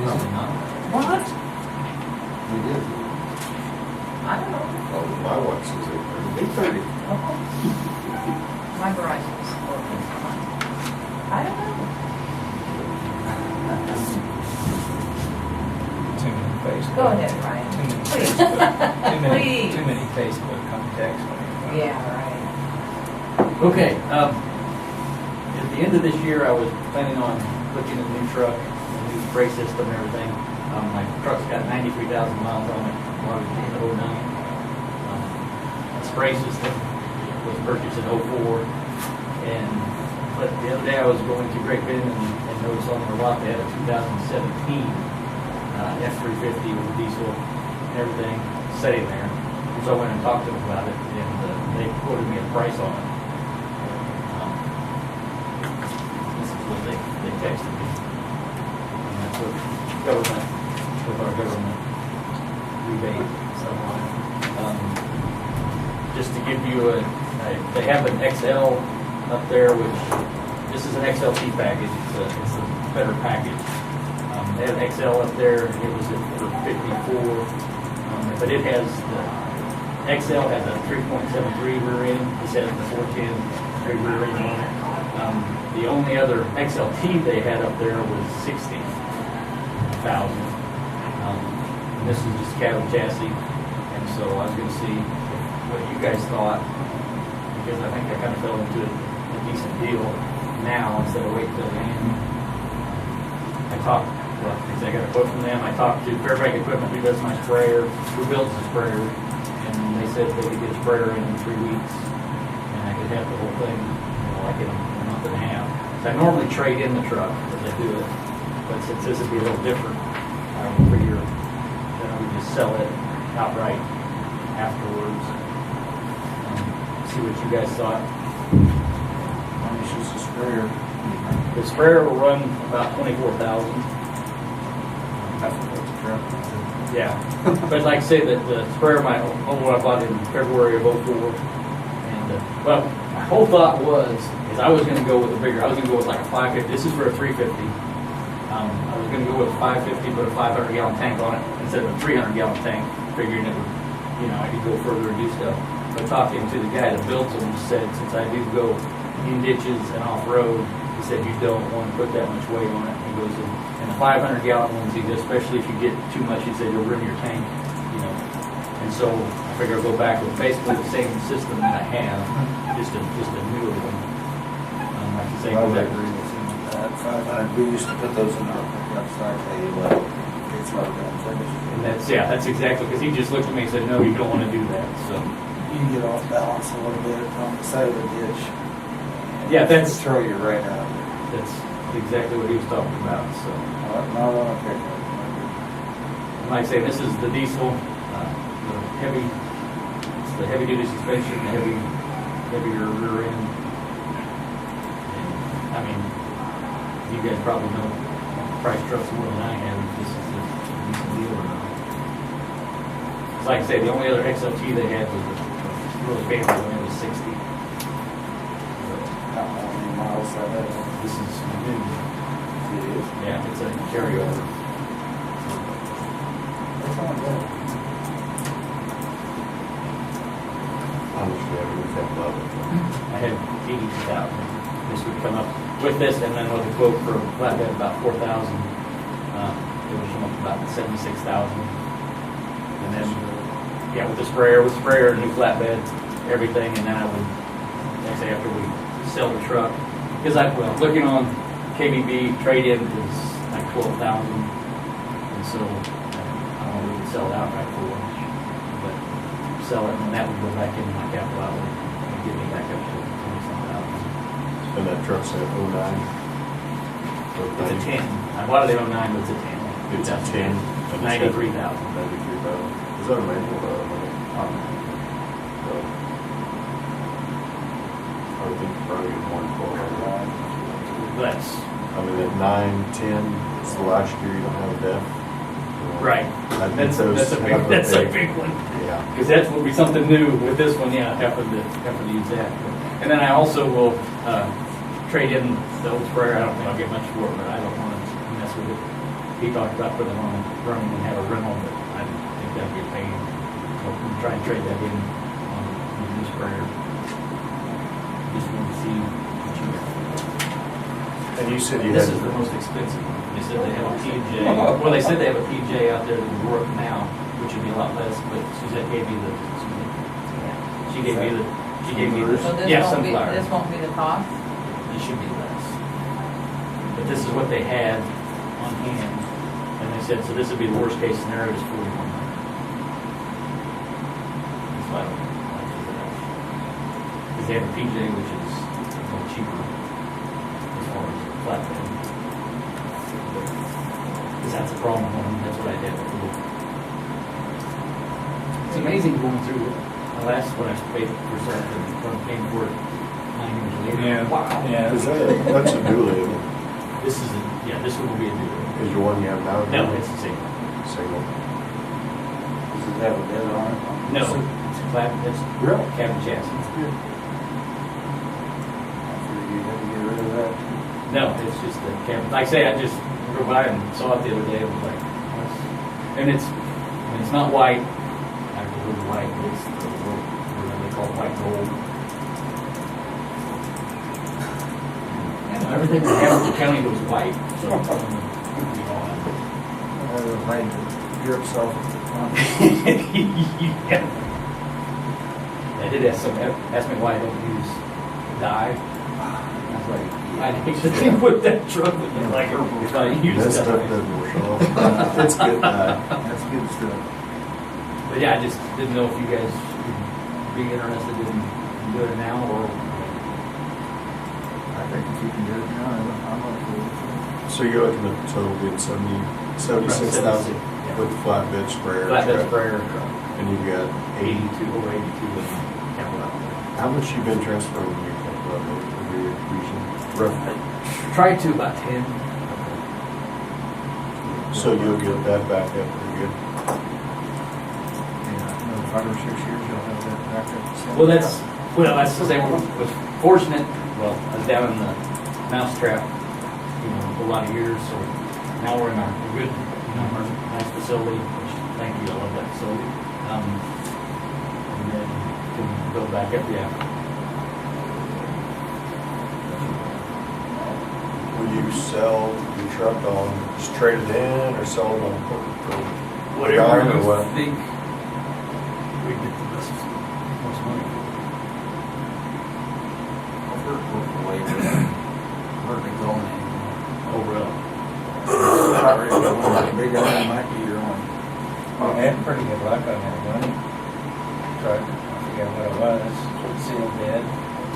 Probably not. What? We did. I don't know. Oh, my watch says 8:30. My Verizon is working fine. I don't know. Too many Facebook. Go ahead, Ryan. Too many Please. Facebook. Please. Too many Facebook contacts. Yeah, right. Okay, at the end of this year, I was planning on looking at a new truck, a new brake system and everything. My truck's got 93,000 miles on it, modeled in '09. The spray system was purchased in '04. But the other day I was going to Great Bend and noticed on their lot they had a 2017 F350 with diesel and everything sitting there. So I went and talked to them about it, and they quoted me a price on it. This is what they texted me. And that's what government, with our government rebate and so on. Just to give you they have an XL up there, which this is an XLT package. It's a better package. They have an XL up there. It was for 54, but it has the XL has a 3.73 rear end. This has the 410 rear end on it. The only other XLT they had up there was 60,000. And this is just cab chassis. And so I was going to see what you guys thought, because I think I kind of fell into a decent deal now instead of waiting till the end. I got a quote from them. I talked to Fairbank Equipment, who does my sprayer, who builds the sprayer, and they said they could get a sprayer in 3 weeks, and I could have the whole thing, like in a month and a half. So I normally trade in the truck as I do it, but since this would be a little different, I would figure that I would just sell it outright afterwards. See what you guys thought. How much is the sprayer? The sprayer will run about 24,000. That's what the truck. Yeah, but like I say, that the sprayer, my one I bought in February of '04, and well, my whole thought is I was going to go with a bigger. I was going to go with like a 550. This is for a 350. I was going to go with a 550, put a 500-gallon tank on it instead of a 300-gallon tank, figuring it would, I could go further and do stuff. But talking to the guy that builds them, said since I do go in ditches and off road, he said you don't want to put that much weight on it. He goes, and the 500-gallon ones, he goes, especially if you get too much, he said you'll ruin your tank, And so I figure I'll go back with basically the same system that I have, just a newer one. Like you say, I go would back. agree with him with that. 500, we used to put those in our pickups, like they it's like that. And that's exactly, because he just looked at me and said, no, you don't want to do that. So You can get off balance a little bit on the side of the ditch. yeah, that's Throw you right out of it. that's exactly what he was talking about. So Not on a pickup. and like I say, this is the diesel, the heavy, it's the heavy duty suspension, the heavier rear end. And, I mean, you guys probably know price trucks more than I have. If this is a decent deal or not. It's like I say, the only other XLT they had was a really fancy one. It was 60. How many miles that has? This is new. It is. Yeah, it's a carryover. That's not bad. How much revenue is that level? I had 82,000. This would come up with this, and then with a quote for a flatbed about 4,000. It would come up about 76,000. And then, yeah, with the sprayer, new flatbed, everything, and then I would, like I say, after we sell the truck, because looking on KBB, trade-in is like 12,000, and so I don't know, we would sell it outright for it, but sell it, and that would go back into my capital outlay and get me back up to 20,000. And that truck's at 09? It's a 10. I bought it in 09, but it's a 10. It's a 10. 93,000. 93,000. Is that a manual or automatic? So, I would think you probably get more than 400. That's I mean, at 9, 10, it's the last year you don't have a def. right. I think That's those a have big one. Yeah. Because that will be something new with this one. Yeah, I happen to use that. And then I also will trade in the old sprayer. I don't think I'll get much for it, but I don't want to mess with it. he talked about putting them on, running and have a rental, but I didn't think that'd be a pain. So I'm trying to trade that in on the new sprayer. Just wanted to see what you got. And you said you This had, is the most expensive one. They said they have a PJ, well, they said they have a PJ out there that would work now, which would be a lot less, but Suzette gave me the, she gave me the, she gave me the, So this yeah, won't be, sunflower. this won't be the cost? It should be less. But this is what they had on hand, and they said, so this would be the worst case scenario is 4,100. That's why I don't like it that. Because they have a PJ, which is a little cheaper as far as flatbed. Because that's a problem one, that's what I did. It's amazing going through it. The last one I paid for something, when I paid for it 9 years later. Yeah. Wow. Yeah. is that's a dually, isn't it? This is, yeah, this one will be a new one. Is your one you have now? a No, dually? it's the same. Single. Does it have a bed on it? No, it's a clap, it's Really? cabin chassis. I figured you'd have to get rid of that. No, it's just the cabin. Like I say, I just drove by and saw it the other day. I was like, "What's-" and it's not white. I don't know white, but it's the what they call it, white gold. Everything in Hamilton County was white, so. Made Europe self. Yeah. They did ask me why I don't use dye. I was like, I hate to think what that truck would look like if I used That stuff dye. doesn't wash off. It's good, That's good stuff. But yeah, I just didn't know if you guys would be interested in doing it now or. I think if you can do it now, I'm up for it. So you're looking at the total being 76,000 Yeah. with the flatbed sprayer. Flatbed truck, sprayer truck, And you've got 80. 82 over 82 with capital outlay. How much you been transferring in your capital outlay over your region? Roughly. Tried to about 10. So you'll get that back up pretty good. Yeah, another 5 or 6 years, you'll have that back up. to Well, that's the same. Was fortunate. Well, I was down in the mousetrap, a lot of years. So now we're in our good, our nice facility. Which, thank you, I love that facility. And then can go back up. Yeah. Will you sell your truck on, just trade it in or sell it on for Whatever dime or you what? think we get the most money. Where we going? Oh, really? Big iron might be your one. I had pretty good luck on that one truck. I forget what it was. Sealed bed.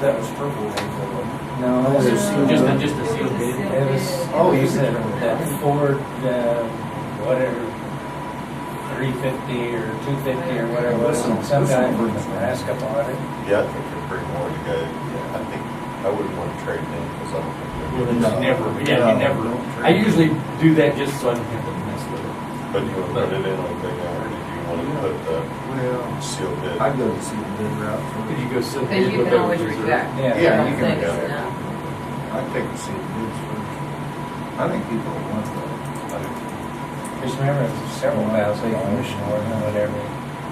That was purple one. No, it was No. sealed. Just a sealed bid. It was, Oh, he you said remember that that. Ford, whatever, 350 or 250 or whatever it was. Some guy from Nebraska bought it. Yeah, I think they're pretty more to go. I think I wouldn't want to trade it in because I don't think Well, they're then good. you never, yeah, you never. I usually do that just so I don't have to mess with it. But you want to put it in like they are, or do you want to put the Well, sealed bid? I'd go to see the bid route Could first. you go silk Because bid you with can the always reserve? reject. Yeah. Yeah, you can Things, reject. no. I'd take the sealed bids first. I think people will want that. Just remember, it was several thousand dollars more than whatever.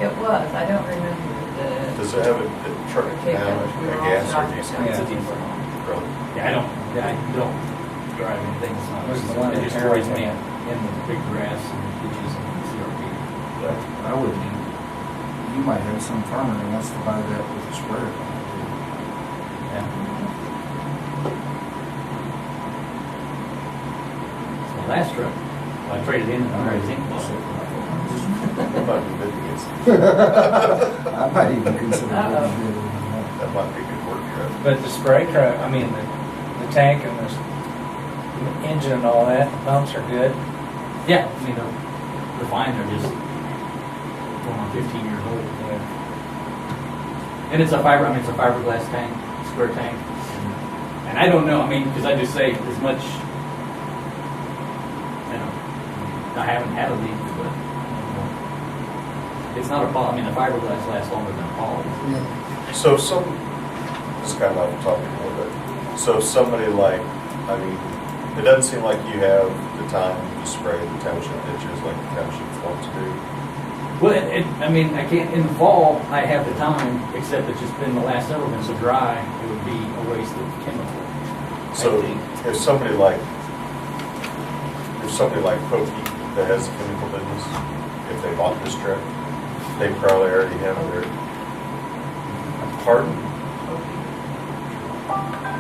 It was, I don't remember the. Does it have a truck Take down, that, we were a all gas or shocked. diesel? It's a Yeah. diesel. Really? Yeah, I don't drive anything. It's not, It was the one it that destroys Harry me had. in the big grass and ditches and CRP. But I wouldn't even, you might have some farmer who wants to buy that with a sprayer. Yeah. So my last truck, well, I traded in and I think That might be good against I might even consider Uh-oh. it. That might be a good work truck. But the spray truck, I mean, the tank and the engine and all that, pumps are good. yeah, the fines are just going on 15 years old. And it's a fiberglass tank, square tank. And I don't know, because I just say as much, I haven't had a leak, but it's not a problem. The fiberglass lasts longer than a poly. So this is kind of off topic a little bit. So somebody like, It doesn't seem like you have the time to spray the township ditches like the townships want to do. Well, I mean, I can't, in the fall, I have the time, except it's just been the last several been so dry, it would be a waste of chemical. So I think. if somebody like Pokey that has a chemical business, if they bought this truck, they probably already have their, pardon?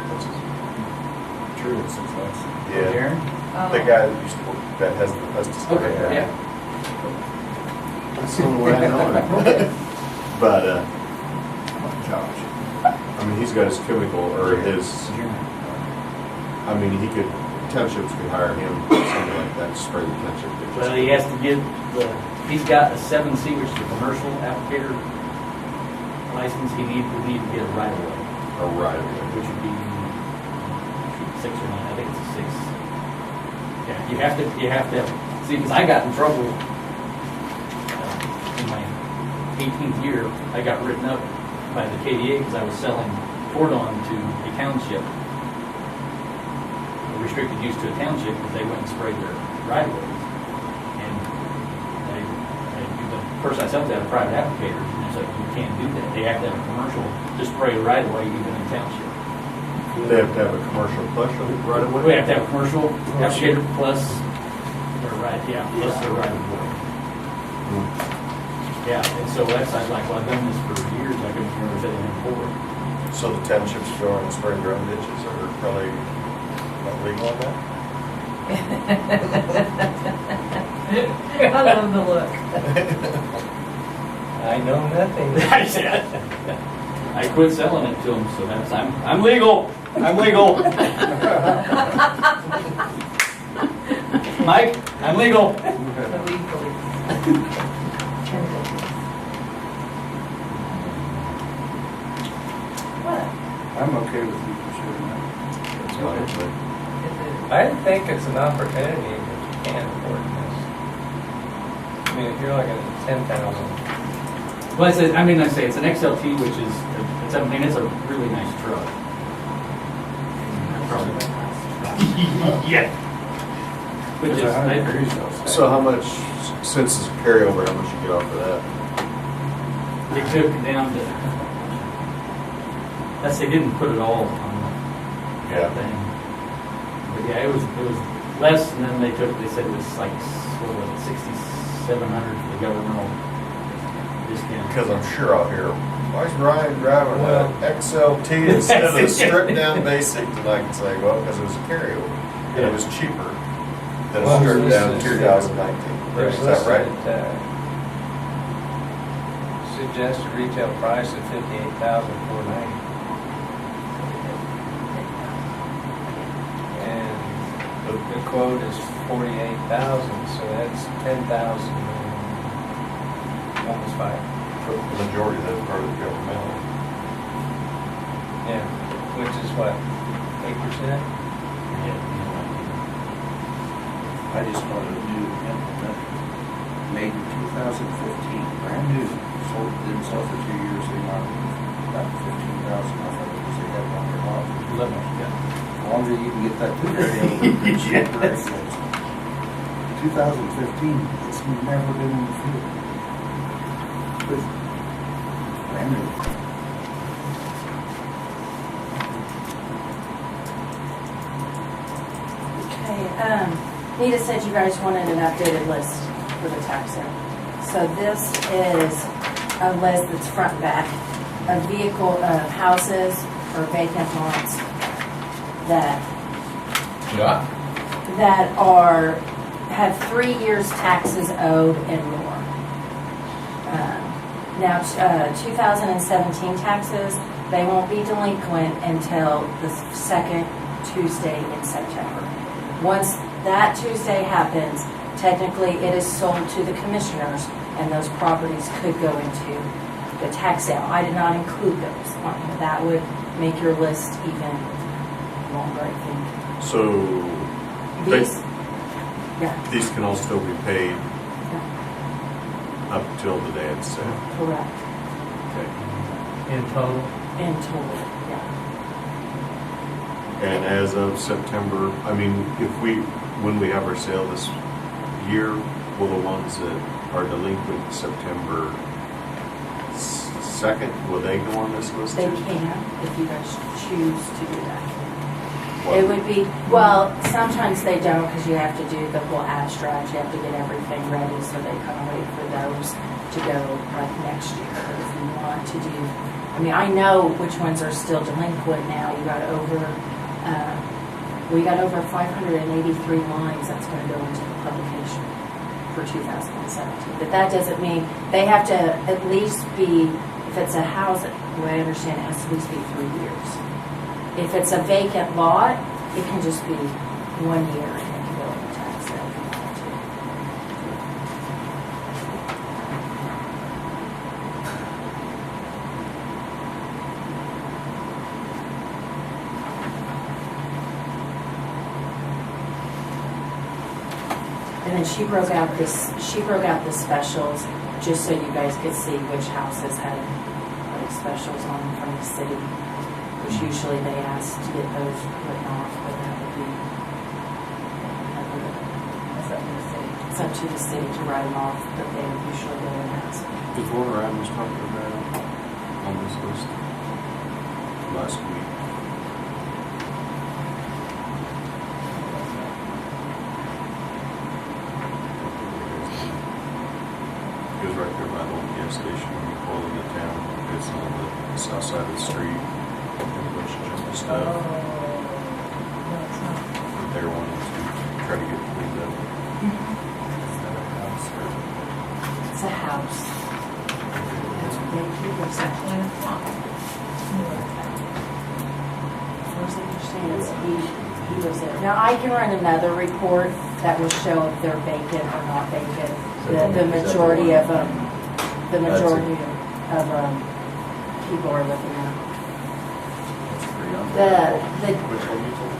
What's his- True, it's 6 months. Yeah, Darren? the guy that used to work, that has the pesticide. Okay, yeah. That's the only way I know it. But, Josh. I mean, he's got his chemical, or his, I mean, he could, townships could hire him, something like that, to spray the township ditches. Well, he has to get he's got a 7C, which is a commercial applicator license. He would need to get a right of way, Or right away. which would be 6 or 9. I think it's a 6. Yeah, you have to see, because I got in trouble in my 18th year. I got written up by the KDA because I was selling cordon to a township, restricted use to a township, because they went and sprayed their right of ways. And the person I sell to had a private applicator, and it's like, you can't do that. They have to have a commercial to spray the right of way, even in township. They have to have a commercial flush right away? We have to have a commercial applicator plus their right, plus their right of way. Yeah, and so that's, I was like, well, I've done this for years, I couldn't remember anything for it. So the townships go and spray their own ditches are probably not legal on that? I love the look. I know nothing. I said, I quit selling it to them, so that's, I'm legal. I'm legal. Mike, I'm legal. What? I'm okay with you pursuing that. That's fine with me. I think it's an opportunity if you can afford this. I mean, if you're looking at 10,000. Well, I say it's an XLT, which is, it's a really nice truck. Yeah. Which is, So how much, since it's a carryover, how much you get off of that? they took it down to, they didn't put it all on the thing. But yeah, it was less, and then they said it was like, what was it, 6,700 for the governmental discount. Because I'm sure I'll hear, why is Ryan driving Well- an XLT instead of a stripped down basic? And I can say, well, because it was a carryover. And it was cheaper than a Well, stripped this down is- 2019. There's Is that right? Suggested retail price of $58,490. And the quote is 48,000, so that's 10,000, almost 5. The majority of that is part of the governmental. Yeah, which is what, 8%? I just wanted a new implement made in 2015, brand new. Sold, didn't sell for 2 years. They wanted about 15,000 off of it because they had one year off. 11, yeah. The longer you can get that to the cheaper it is. 2015, it's never been in the field. But brand new. Okay, Nita said you guys wanted an updated list for the tax sale. So this is a list that's front and back of houses or vacant lots that have 3 years taxes owed and more. Now, 2017 taxes, they won't be delinquent until the second Tuesday in September. Once that Tuesday happens, technically it is sold to the commissioners and those properties could go into the tax sale. I did not include those on here. That would make your list even longer, I think. So These these can all still be paid yeah, up till the day it's sale. correct, Okay. In total? in total, yeah. And as of September, I mean, when we have our sale this year, will the ones that are delinquent September 2nd, will they go on this list? They too? can, if you guys choose to do that. What- It would be, well, sometimes they don't because you have to do the whole abstract, you have to get everything ready, so they kind of wait for those to go like next year. But if you want to do, I mean, I know which ones are still delinquent now. We got over 583 lines that's going to go into the publication for 2017. But that doesn't mean, they have to at least be, if it's a house, the way I understand it, has to at least be 3 years. If it's a vacant lot, it can just be 1 year and it can go on the tax sale if you want to. And then she broke out the specials just so you guys could see which houses had like specials on them from the city. Which usually they ask to get those written off, but that would be, it's up to the city to write them off, but they would usually go and ask. Is Warner Adams talking about on this list last week? It was right there by the old gas station when you pull into town. It's on the south side of the street. A bunch of junk stuff. They're wanting to try to get cleaned up. It's a house. They keep it Actually, it's not. First I understand it's he was there. Now I can run another report that will show if they're vacant or not vacant. The majority of them, people are looking at. The Which one you told me?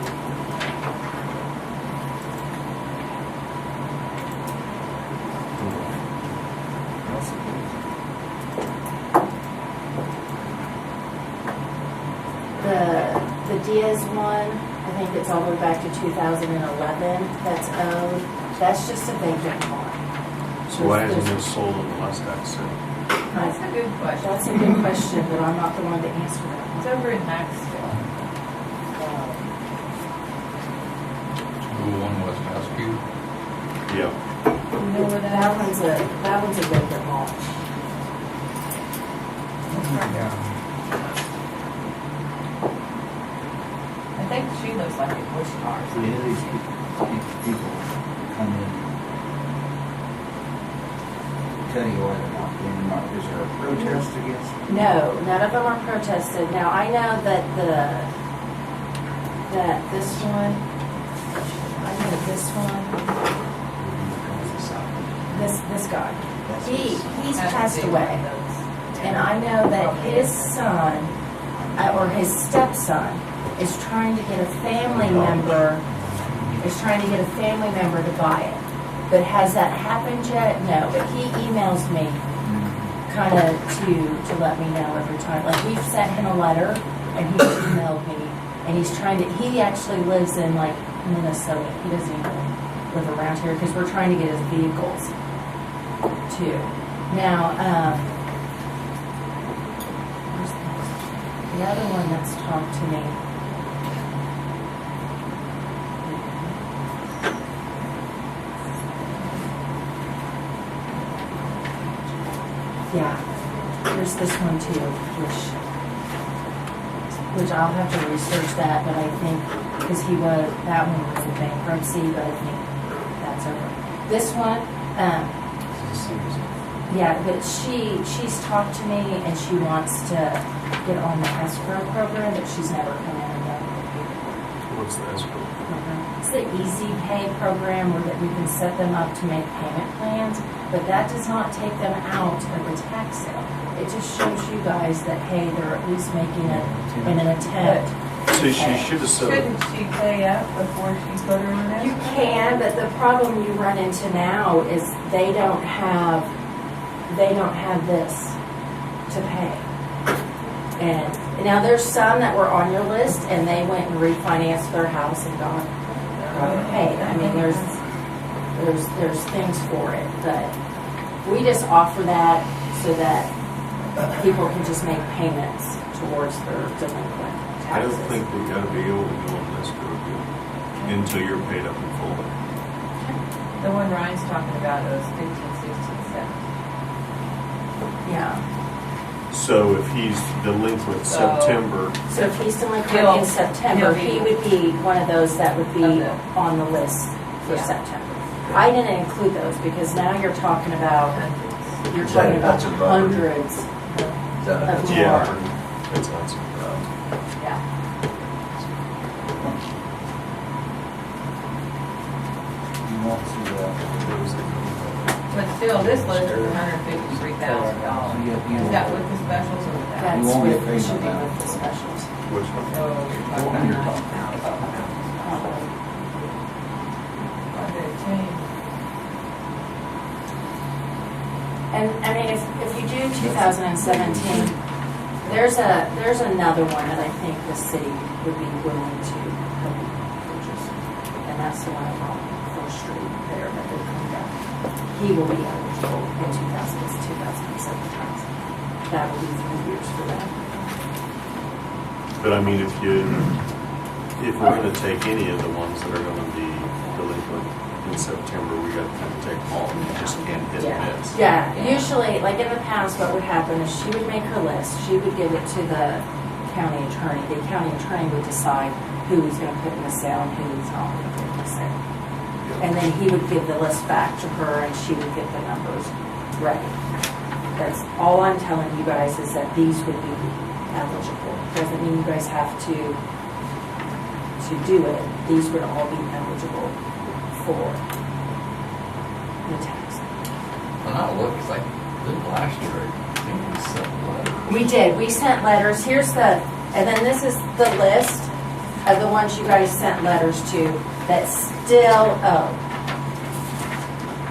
the Diaz one, I think it's all the way back to 2011. That's owed. That's just a vacant lot. So why hasn't it sold in the last tax sale? That's a good question. That's a good question, but I'm not the one to answer that It's one. over in Maxville. Who one was Husky? Yeah. You know where That one's a vacant lot. I think she looks like a bush car. So any of these people come in, tell you why they're not being marked, is there a protest against them? No, none of them are protested. Now, I know that this one, this guy, he's passed away. And I know that his son, or his stepson, is trying to get a family member, to buy it. But has that happened yet? No, but he emails me kind of to let me know every time. Like, we've sent him a letter, and he's emailed me, and he actually lives in, like, Minnesota. He doesn't even live around here, because we're trying to get his vehicles, too. Now, where's the other one that's talked to me? Yeah, there's this one too, which I'll have to research that, but I think, because that one was in bankruptcy, but I think that's over. This one, yeah, but she's talked to me and she wants to get on the escrow program, but she's never come in and done it. What's the escrow? It's the Easy Pay program where that we can set them up to make payment plans, but that does not take them out of the tax sale. It just shows you guys that, hey, they're at least making it in an attempt. So she should have said, Shouldn't she pay up before she put her in? You can, but the problem you run into now is they don't have this to pay. And now there's some that were on your list and they went and refinanced their house and got paid. I mean, there's things for it, but we just offer that so that people can just make payments towards their delinquent taxes. I don't think we gotta be able to go on this for a good, until you're paid up in full. The one Ryan's talking about is 15, 16, 17. Yeah. So if he's delinquent So- September, So if he's delinquent He'll- in September, he'll be- he would be one of those that would be Okay. on the list for Yeah. September. I didn't include those because now you're talking about, you're Is that- talking about that's a property? hundreds. Is that a- Of yeah, more. it's not so bad. Yeah. You won't see that. But still, this list is $153,000. Is that with the specials or without? That's won't get with, paid should on be that. with the specials. Which one? So The one you're talking why did it change? And, I mean, if you do 2017, there's another one that I think the city would be willing to help you purchase. And that's the one on 4th Street there that they're coming down. He will be eligible in 2017. That will be 3 years for that. But I mean, if we're gonna take any of the ones that are gonna be delinquent in September, we gotta kind of take them all, and you just can't hit and miss. Yeah, usually, like in the past, what would happen is she would make her list, she would give it to the county attorney. The county attorney would decide who he's gonna put in the sale and who he's not gonna put in the sale. And then he would give the list back to her and she would get the numbers ready. That's all I'm telling you guys is that these would be eligible. Doesn't mean you guys have to do it. These would all be eligible for the tax. When I look, it's like, this last year, I think we sent letters. We did. We sent letters. Here's the, and then this is the list of the ones you guys sent letters to that still owe.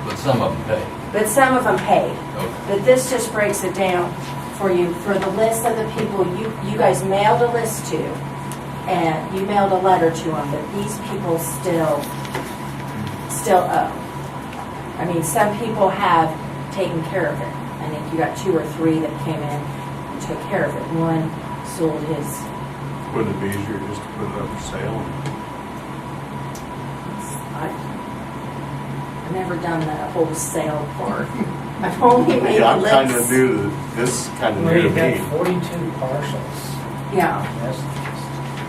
But some of them paid. But some of them paid. Okay. But this just breaks it down for you, for the list of the people you guys mailed a list to, and you mailed a letter to them, but these people still owe. I mean, some people have taken care of it. I think you got 2 or 3 that came in and took care of it. One sold his, Wouldn't it be easier just to put it up for sale? I've never done the wholesale part. I've only made Yeah, I'm kind of lists. new to, this kind of Well, new to you've got me. 42 parcels. Yeah, That's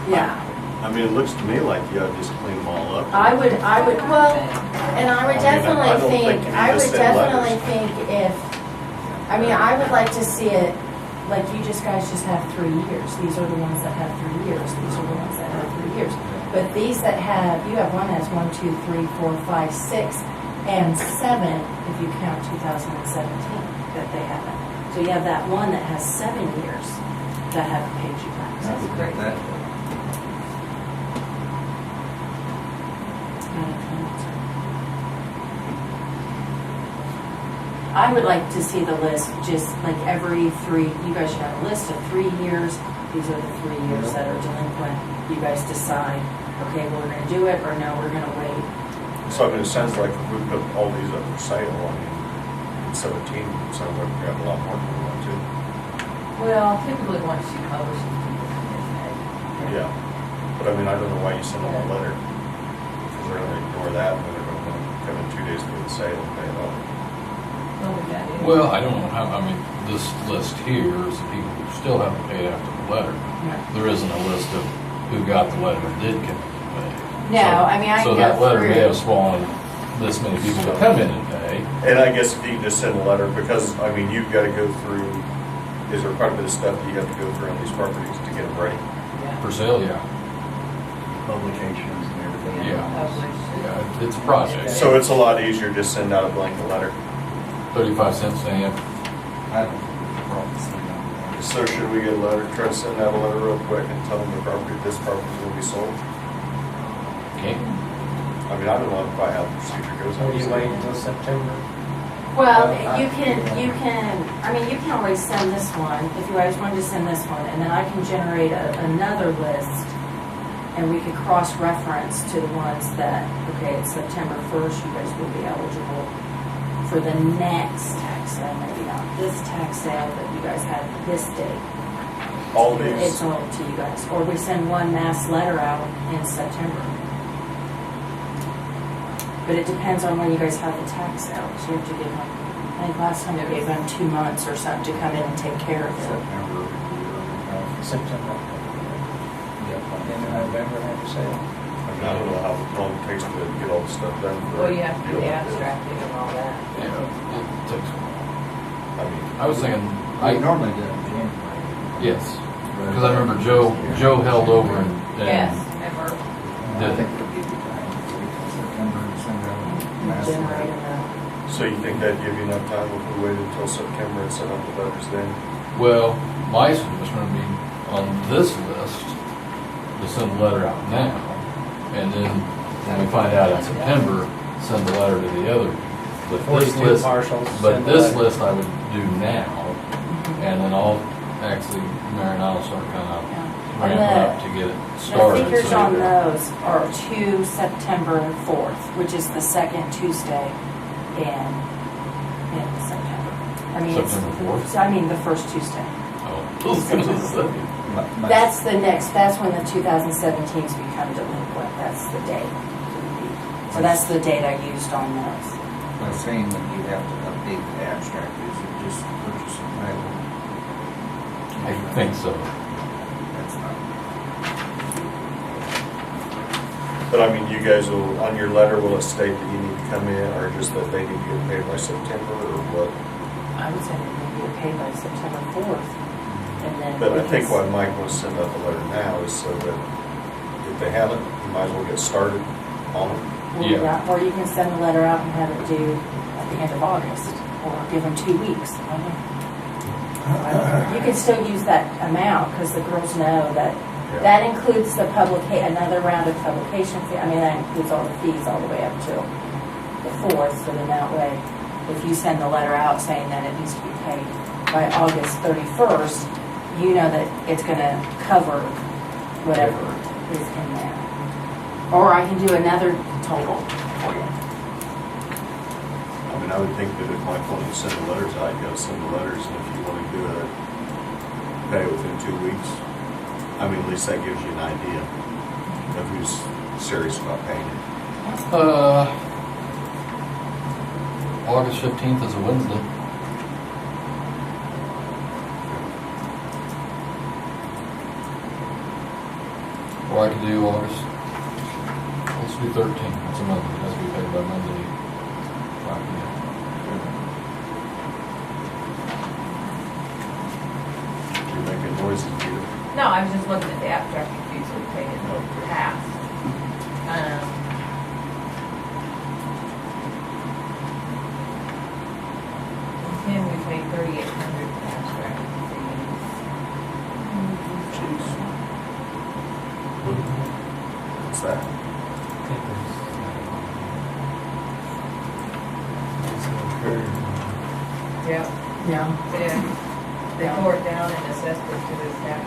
yeah. I mean, it looks to me like you ought to just clean them all up. I would, well, and I would I definitely don't think think, you I just would send definitely letters. think if, I mean, I would like to see it, like you guys just have 3 years. These are the ones that have 3 years. These are the ones that have 3 years. But these that have, you have one that has 1, 2, 3, 4, 5, 6, and 7, if you count 2017, that they haven't. So you have that one that has 7 years that haven't paid you back. That would make that. I would like to see the list, just like every 3, you guys should have a list of 3 years. These are the 3 years that are delinquent. You guys decide, okay, well, we're gonna do it, or no, we're gonna wait. So I mean, it sounds like if we put all these up for sale, I mean, in 17, it sounds like we got a lot more than we want to. Well, typically once you publish it, people can get paid. Yeah. But I mean, I don't know why you send them a letter. Because they're gonna ignore that, and then they're gonna come in 2 days before the sale and pay it off. Well, we got it. Well, I don't know how, I mean, this list here is the people who still haven't paid after the letter. There isn't a list of who got the letter and did come in and pay. No, I mean, I So can that go letter may have through. spawned this many people to come in and pay. And I guess if you can just send a letter, because, I mean, you've got to go through, is there quite a bit of stuff that you have to go through on these properties to get them ready? Yeah. For sale, yeah. Publications and everything. Yeah. Published. Yeah, it's a project. So it's a lot easier just send out a blanket letter. 35 cents stamp. I don't have a problem seeing that. So should we get a letter, try to send out a letter real quick and tell them this property will be sold? Okay. I mean, I don't know quite how the procedure goes. What do you wait until September? Well, you can, I mean, you can always send this one, if you guys wanted to send this one, and then I can generate another list, and we could cross-reference to the ones that, okay, it's September 1st, you guys will be eligible for the next tax sale, maybe not this tax sale, but you guys have this date. All It's these, all to you guys, or we send one mass letter out in September. But it depends on when you guys have the tax sale, so you have to give them, I think last time we gave them 2 months or something to come in and take care of it. September. September. End of November, have you say? I mean, I don't know how long it takes to get all the stuff done. for- Well, you have to do the abstracting and all that. Yeah, it takes a while. I mean, I was thinking, I I, normally do it in January. yes, because I remember Joe held over and. Yes, ever. I think it'll give you time, wait till September and send out a mass Generate letter. enough. so you think that'd give you enough time if we waited until September and sent out the letters then? Well, my suggestion would be on this list, to send a letter out now, and then when we find out in September, send the letter to the other. But this 42 list, partials. but send this letter. list I would do now, and then I'll actually, Mary and I'll start kind of Yeah. ramping And up to get it The started. figures so on that- those are to September 4th, which is the second Tuesday in September. I mean, it's, September 4th? I mean, the first Tuesday. Oh, I was gonna say. That's the next, that's when the 2017s become delinquent, that's the date. So that's the date I used on those. By saying that you have to update the abstract, is it just purchase and title? I think so. That's not. But I mean, you guys will, on your letter, will it state that you need to come in, or just that they need to get paid by September, or what? I would say that we get paid by September 4th. And then. But I we think can- why Mike wants to send out the letter now is so that if they haven't, you might as well get started on it. Yeah. Or you can send the letter out and have it due at the end of August, or give them 2 weeks. I don't know. You can still use that amount, because the girls know that, Yeah. that includes the another round of publication fee. I mean, that includes all the fees all the way up till the 4th, so then that way, if you send the letter out saying that it needs to be paid by August 31st, you know that it's gonna cover whatever is in there. Or I can do another total for you. I mean, I would think that if Mike wanted to send the letters out, you gotta send the letters, and if you want to do it, pay it within 2 weeks. I mean, at least that gives you an idea of who's serious about paying it. August 15th is a Wednesday. Or I could do August, let's do 13th, that's a Monday, that's to be paid by Monday. 5 p.m. You're making noises, Peter. No, I was just looking at the abstract fees we paid in the past. Then we paid 3,800 for abstract fees. Jeez. What's that? Yep, Yeah. they tore it down and assessed it to this tax.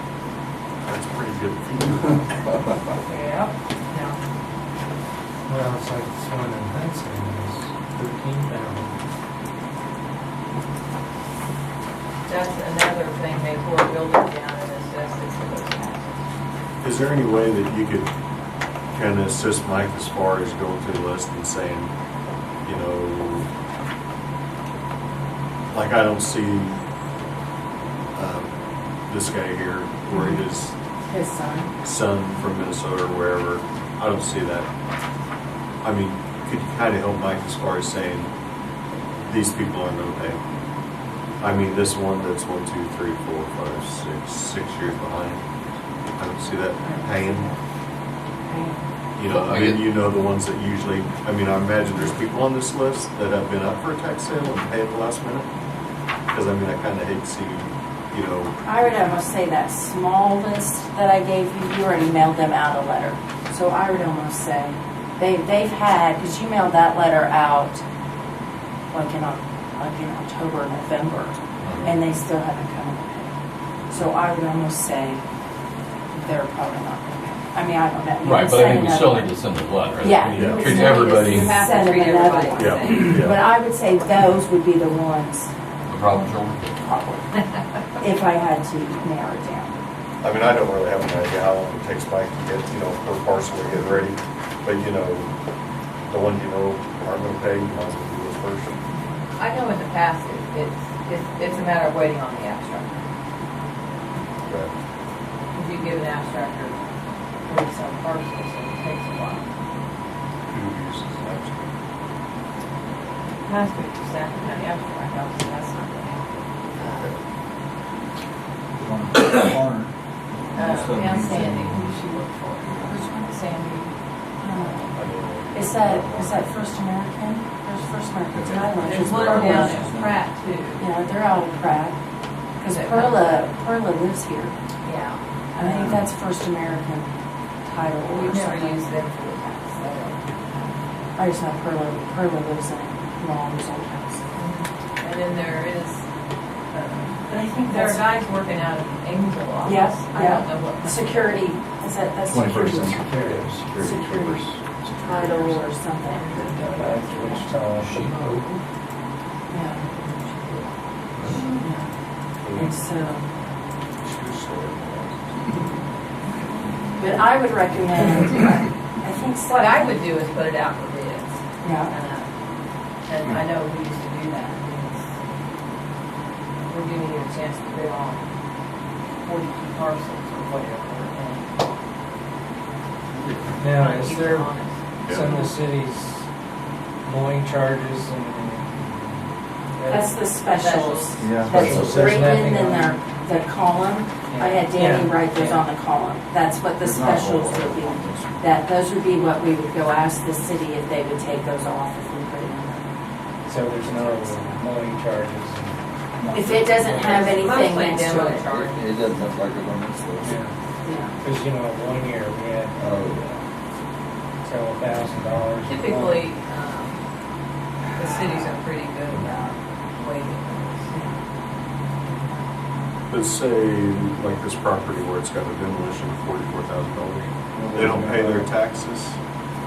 That's pretty good fee. Yep, no. Well, it's like this one in Hudson is 13,000. That's another thing, they tore a building down and assessed it to those taxes. Is there any way that you could kind of assist Mike as far as going through the list and saying, you know, like I don't see this guy here where his His son. son from Minnesota or wherever, I don't see that. I mean, could you kind of help Mike as far as saying, these people aren't going to pay? I mean, this one that's 1, 2, 3, 4, 5, 6 years behind, I don't see that paying. You know, I mean, you know the ones that usually, I mean, I imagine there's people on this list that have been up for a tax sale and pay at the last minute. Because I mean, I kind of hate to see, you know, I would almost say that small list that I gave you, you already mailed them out a letter. So I would almost say, they've had, because you mailed that letter out, like in like in October, November, and they still haven't come in to pay. So I would almost say they're probably not going to pay. I mean, I don't know. You Right, can but I send think we another still one. need to send a letter. Yeah. We you treat would need to everybody, You have to send them treat another everybody one. the same. But I would say those would be the ones, the problem children. probably, if I had to narrow it down. I mean, I don't really have an idea how long it takes Mike to get, per parcel to get ready, but the ones aren't gonna pay, you might as well do this first. I know in the past, it's a matter of waiting on the abstract. But If you give an abstract or 40-some parcels, it takes a while. who uses that? Last week, the Stafford County abstract, that's not going to happen. Yeah, Sandy, who does she work for? Which one? Sandy. Is that First American? There's First American Thailand. There's one down at Pratt too. Yeah, they're out of Pratt. Because Perla lives here. Yeah. I think that's First American Title or We've never something. used them for the tax sale. I just know Perla lives in Mom's old house. And then there is, But I think there are that's guys working out of the Angel office. Yes, I don't know what. security, that's 21st security. century. Security title or something. That's Wichita. Yeah. And so, but I would recommend, I think. What I would do is put it out for bids. Yeah. And I know we used to do that. We're giving you a chance to bid on 42 parcels or whatever. Now, and is keep there it honest. some of the cities mowing charges and? That's the specials. Yeah. That's Specials. There's written nothing in on the column. I had Danny Yeah. write those on the column. That's what the There's not a whole specials lot would be. on this. Those would be what we would go ask the city if they would take those off if we put it in there. So there's no mowing charges and, If it doesn't have anything Mostly next to demo it. charge. It doesn't look like it on this list. Yeah. because, 1 year we had Oh. several $1,000s. Typically, the cities are pretty good about waiving Let's say, like this property where it's got a demolition of $44,000. They don't pay their taxes.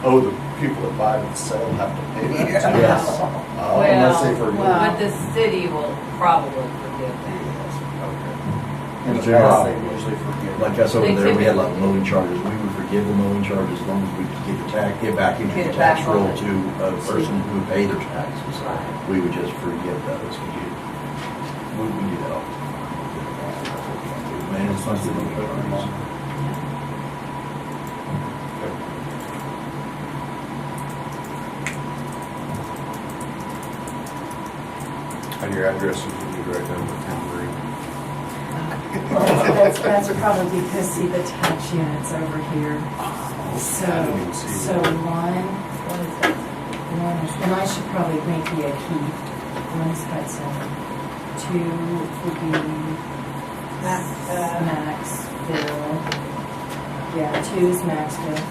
Oh, the people that buy the sale have to pay that. Yes. Oh, Unless they those. forget. Well- But the city will probably forgive them. In the General. past, they usually forget. Like us over They there, we had like typically- mowing charges, we would forgive the mowing charges as long as we could get back into Get the it back tax on roll it. to a person who would pay their taxes. Right. We would just forgive those, we do that all the time. Man, it's something we put on them. And your address is going to be right down the town green. That's probably because, see, the tax unit's over here. So, I didn't even see so that. What is that? one is, and I should probably make you a key. One's Hudson. 2 would be Maxville. Yeah, 2 is Maxville.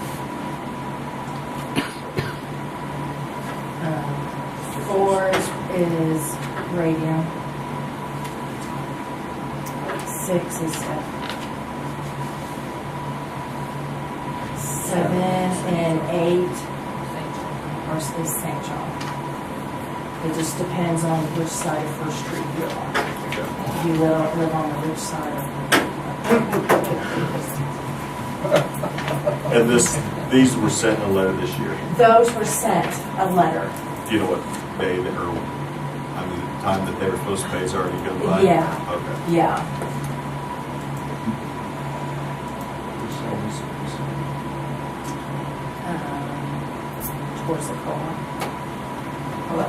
4 is Radio. 6 is Steph. 7 and 8 are is St. John. It just depends on which side of First Street you're on. If you live on the which side of And these were sent in a letter this year. Those were sent a letter. Do you know what day that, or, the time that they were supposed to pay has already gone by? Yeah. Okay. Yeah. Towards the co-op. 008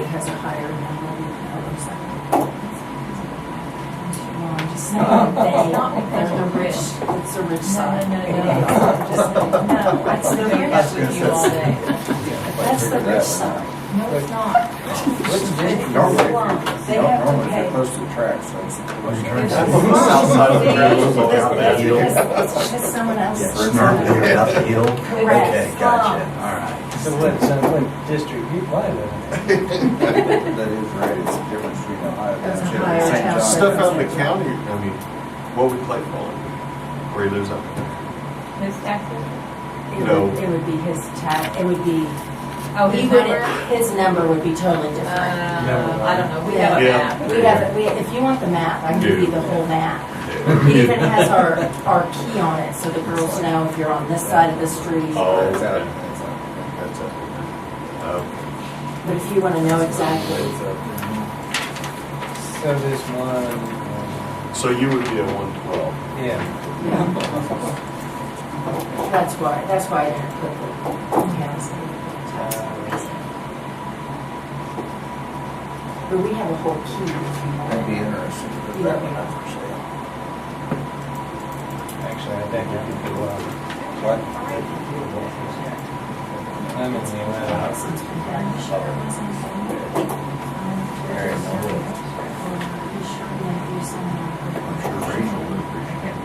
has a higher number than 007. Well, I'm just saying It's not they're because the we're rich, it's the rich side. No. That's the I rich was with gonna you all say- day. That's the rich side. No, it's not. Normally, They have to normally if pay. they're close to the tracks, that's. South side of the trail is all out that hill. It's just someone else's. Snarf here, up the hill? Correct. Okay, gotcha, all right. So what district you play in? That is right, it's the difference between Ohio That's a Township higher and St. township. John. Stuff out in the county, I mean, what would Clay fall in? Where he lives up there? His taxes? No. It would be his tax, it would be, Oh, his he would, number? his number would be totally different. I don't know, we have a Yeah. map. If you want the map, I can give you the whole map. Yeah. It even has our key on it, so the girls know if you're on this side of the street. Oh, It's out, okay. it's out. That's it. Okay. But if you want to know exactly, So this one, So you would be a 112. yeah. that's why I didn't put the county tax rates. But we have a whole key if you That'd be want. interesting to put Yeah. that one up for sale. Actually, I think it could do well. What? I'm in the Atlanta. Since we've done the show, it wasn't so good. Very Be sure to do some. I'm sure Rachel would appreciate it.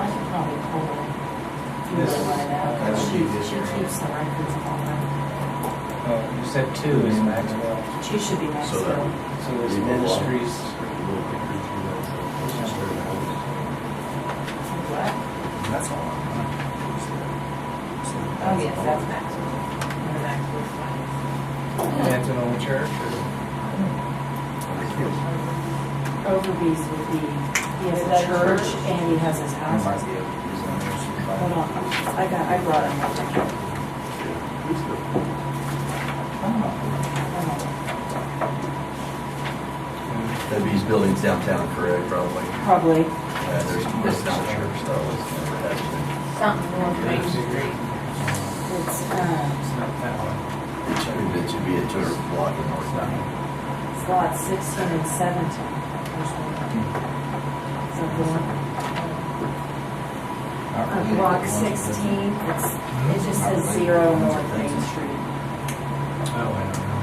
I could probably pull it. If you really want it out. That would She be this she year. keeps the records of all that. Oh, you said 2 is Maxwell. She should be next So to that- it. So there's ministries. What? That's all I'm Oh, yes, that's Maxwell. And Maxwell's fine. That's an old church. Overbees would be, he has Is a that church church? and he has his I house. might be able to use them there sometime. Hold on, I brought him up there. That'd be his buildings downtown, correct, probably? Probably. There's not sure, so it's never has been. Something North Main Street. It's, It's not that one. It should be a tour block in North County. it's lot 16 and 17. There's one. So the one, block 16, it just says 0 North Main Street. Oh, I don't know.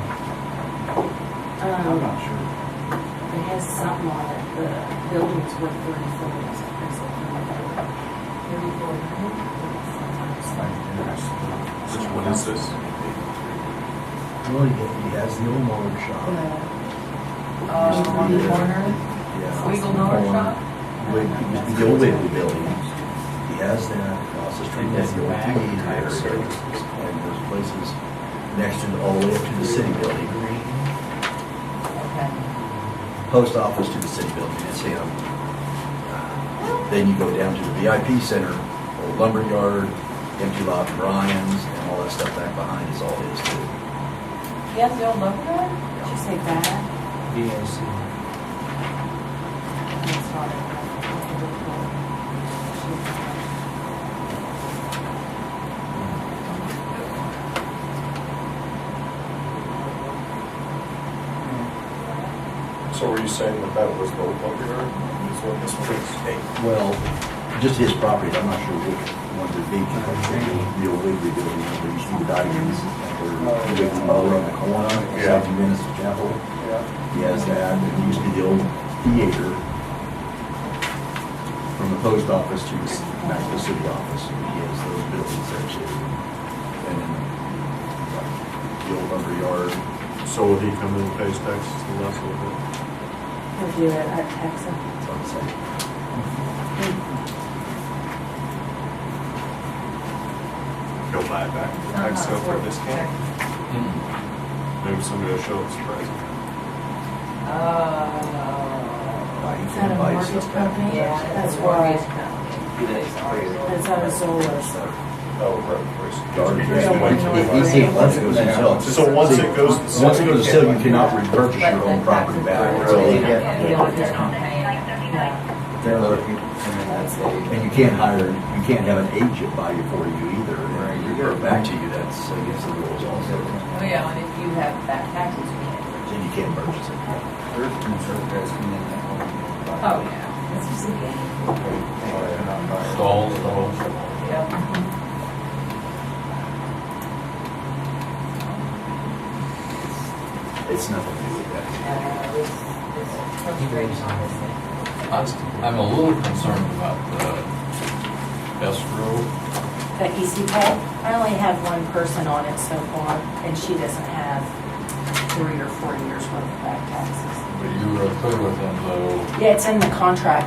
I'm not sure. It has something on it, the building's worth 34 or something. It's like interesting. Which one is this? Well, he has the old motor shop. On the corner, Yeah. Weagle Mower Shop. It used to be the old Waverly building. He has that across the street, that's the old TV area. And those places next to, all the way up to the city building. Okay. Post office to the city building, it's him. Then you go down to the VIP center, old lumber yard, empty lot, Brian's, and all that stuff back behind is all his too. He has the old lumber yard? Did you say that? DOC. That's not it. So were you saying that was the old lumber yard? Is what this one is? Well, just his property, I'm not sure which ones it'd be, the old Wiggly building, where you see the diamonds, or the Wiggly Mower on the corner, Yeah. 70 minutes to Chapel. Yeah. He has that, and it used to be the old theater from the post office to the, back to the city office. He has those buildings there too. And then the old lumber yard. So will he come in and pay his taxes to us a little bit? We'll do it at Texas. So I'm saying, He'll buy it back. Tax sale for a discount? Maybe somebody will show up surprising. Is that a mortgage company? Yeah, That's why. That's It's out of Zolas. Oh, right, yard. first. He can't, once it goes to sale. So once it goes to sale. Once it goes to sale, you cannot repurchase your own property back. So they get- There are other people, and then that's And you can't hire, you can't have an agent buy it for you either. And you give it back to you, that's against the rules also. Oh, yeah, and if you have back taxes, you can't. Then you can't purchase it. There's some sort of guys come in that one. Oh, yeah. It's just a game. Stalls, Yep. It's nothing to do with that. It's frustration on this thing. I'm a little concerned about the escrow. The EC poll? I only have one person on it so far, and she doesn't have 3 or 4 years worth of back taxes. But you were clear with them though, Yeah, it's in the contract,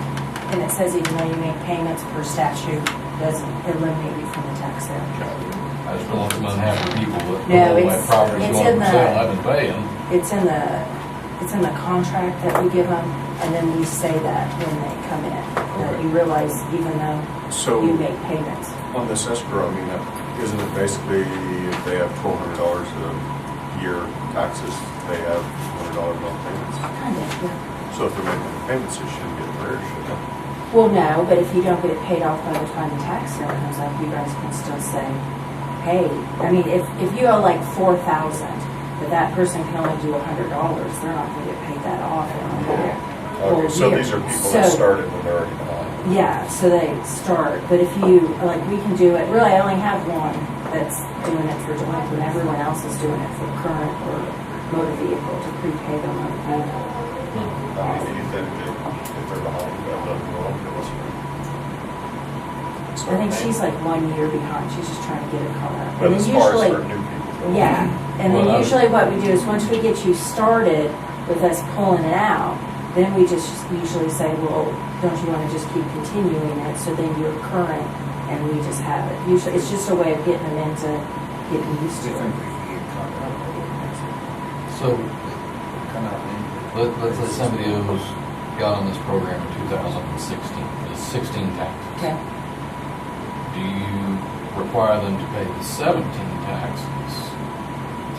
and it says even though you make payments per statute, doesn't eliminate you from the tax sale. I just don't want some unhappy people that No, know my it's- property's it's going in for the- sale, I've been paying. It's in the contract that we give them, and then we say that when they come in, that you realize even though So you make payments. on this escrow, I mean, isn't it basically if they have $1,200 a year taxes, they have $100 month payments? Kind of, yeah. So if they're making the payments, they shouldn't get arrears, should they? Well, no, but if you don't get it paid off by the time the tax sale comes up, you guys can still say, hey, I mean, if you owe like 4,000, but that person can only do $100, they're not gonna get paid that off in a whole Okay, so year. these are people that So- started when they're already behind. Yeah, so they start, but if you, like, we can do it, really, I only have one that's doing it for delinquent, everyone else is doing it for current or motor vehicle to prepay their motor vehicle. I mean, do you think that if they're behind, that doesn't go up to us? I think she's like 1 year behind, she's just trying to get it caught up. But And as then far as usually, for new people. yeah, and Well, then I- usually what we do is once we get you started with us pulling it out, then we just usually say, well, don't you want to just keep continuing it, so then you're current, and we just have it. Usually, it's just a way of getting them into getting used to it. So Come out in. let's say somebody who's got on this program in 2016, it's 16 taxes. Okay. Do you require them to pay the 17 taxes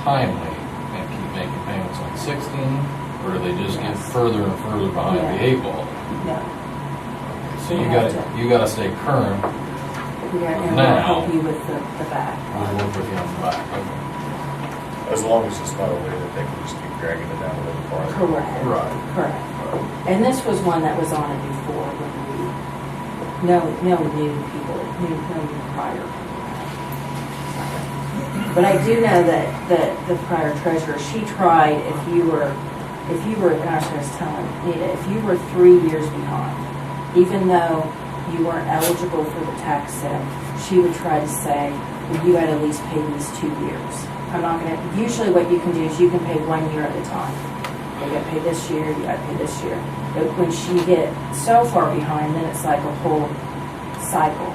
timely and keep making payments on 16? Or do they just get further and further behind the Yeah. 8 ball? No, So You you have gotta, to. you gotta stay current, we are, and we'll Now. help you with the back. we'll work with you on the back. Okay. As long as it's not a way that they can just keep dragging it down a little farther. Correct. Right. Correct. And this was one that was on it before when no new people, no new prior. But I do know that the prior treasurer, she tried if you were, and I was telling Nita, if you were 3 years behind, even though you weren't eligible for the tax sale, she would try to say, well, you had to at least pay these 2 years. I'm not gonna, usually what you can do is you can pay 1 year at a time. You gotta pay this year, you gotta pay this year. But when she get so far behind, then it's like a whole cycle.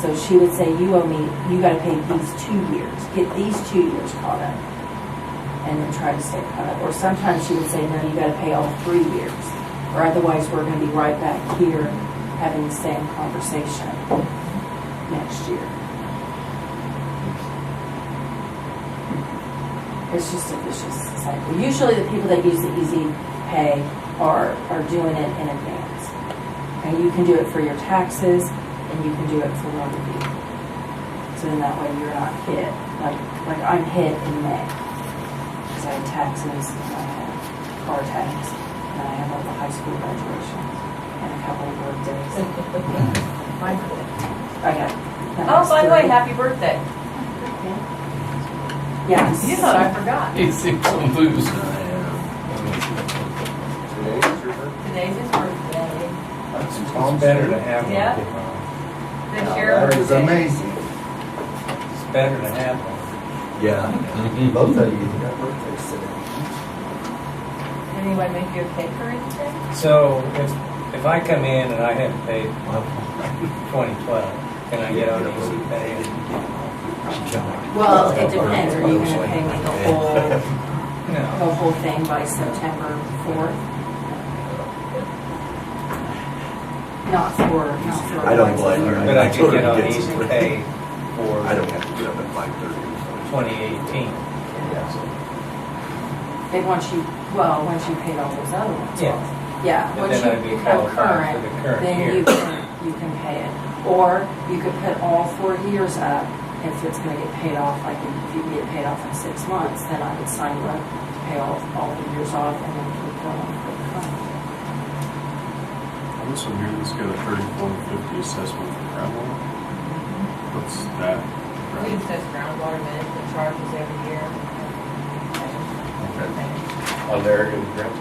So she would say, you owe me, you gotta pay these 2 years, get these 2 years caught up, and then try to stay caught up. Or sometimes she would say, no, you gotta pay all 3 years, or otherwise we're gonna be right back here having the same conversation next year. It's just a vicious cycle. Usually the people that use the Easy Pay are doing it in advance. And you can do it for your taxes, and you can do it for motor vehicle. So then that way you're not hit, like I'm hit in May. Because I have taxes, and I have car tax, and I have all the high school graduations, and a couple of birthdays. My birthday. I got. Oh, by the way, happy birthday. Yes. You thought I forgot. He seems so enthused. Today's his birthday. It's better to have one. Yeah. This year. That is amazing. It's better to have one. Yeah, both of you got birthdays today. Did anybody make you a cake or anything? So if I come in and I haven't paid 2012, can I get on Easy Pay? Well, it depends. Are you gonna pay me No. the whole thing by September 4th? Not for. I don't blame you. But I could get on totally Easy it. Pay for I don't have to get up at 5:30. 2018. They want you, once you paid all those other ones Yeah. off. Yeah, And once then I'd you be become qualified for current, the current then year. you can pay it. Or you could put all 4 years up if it's gonna get paid off, like if you get paid off in 6 months, then I would sign you up to pay all the years off and then keep going for the current. This one here that's got a 3450 assessment for groundwater. What's that? We assess groundwater management charges every year. On there, good grant.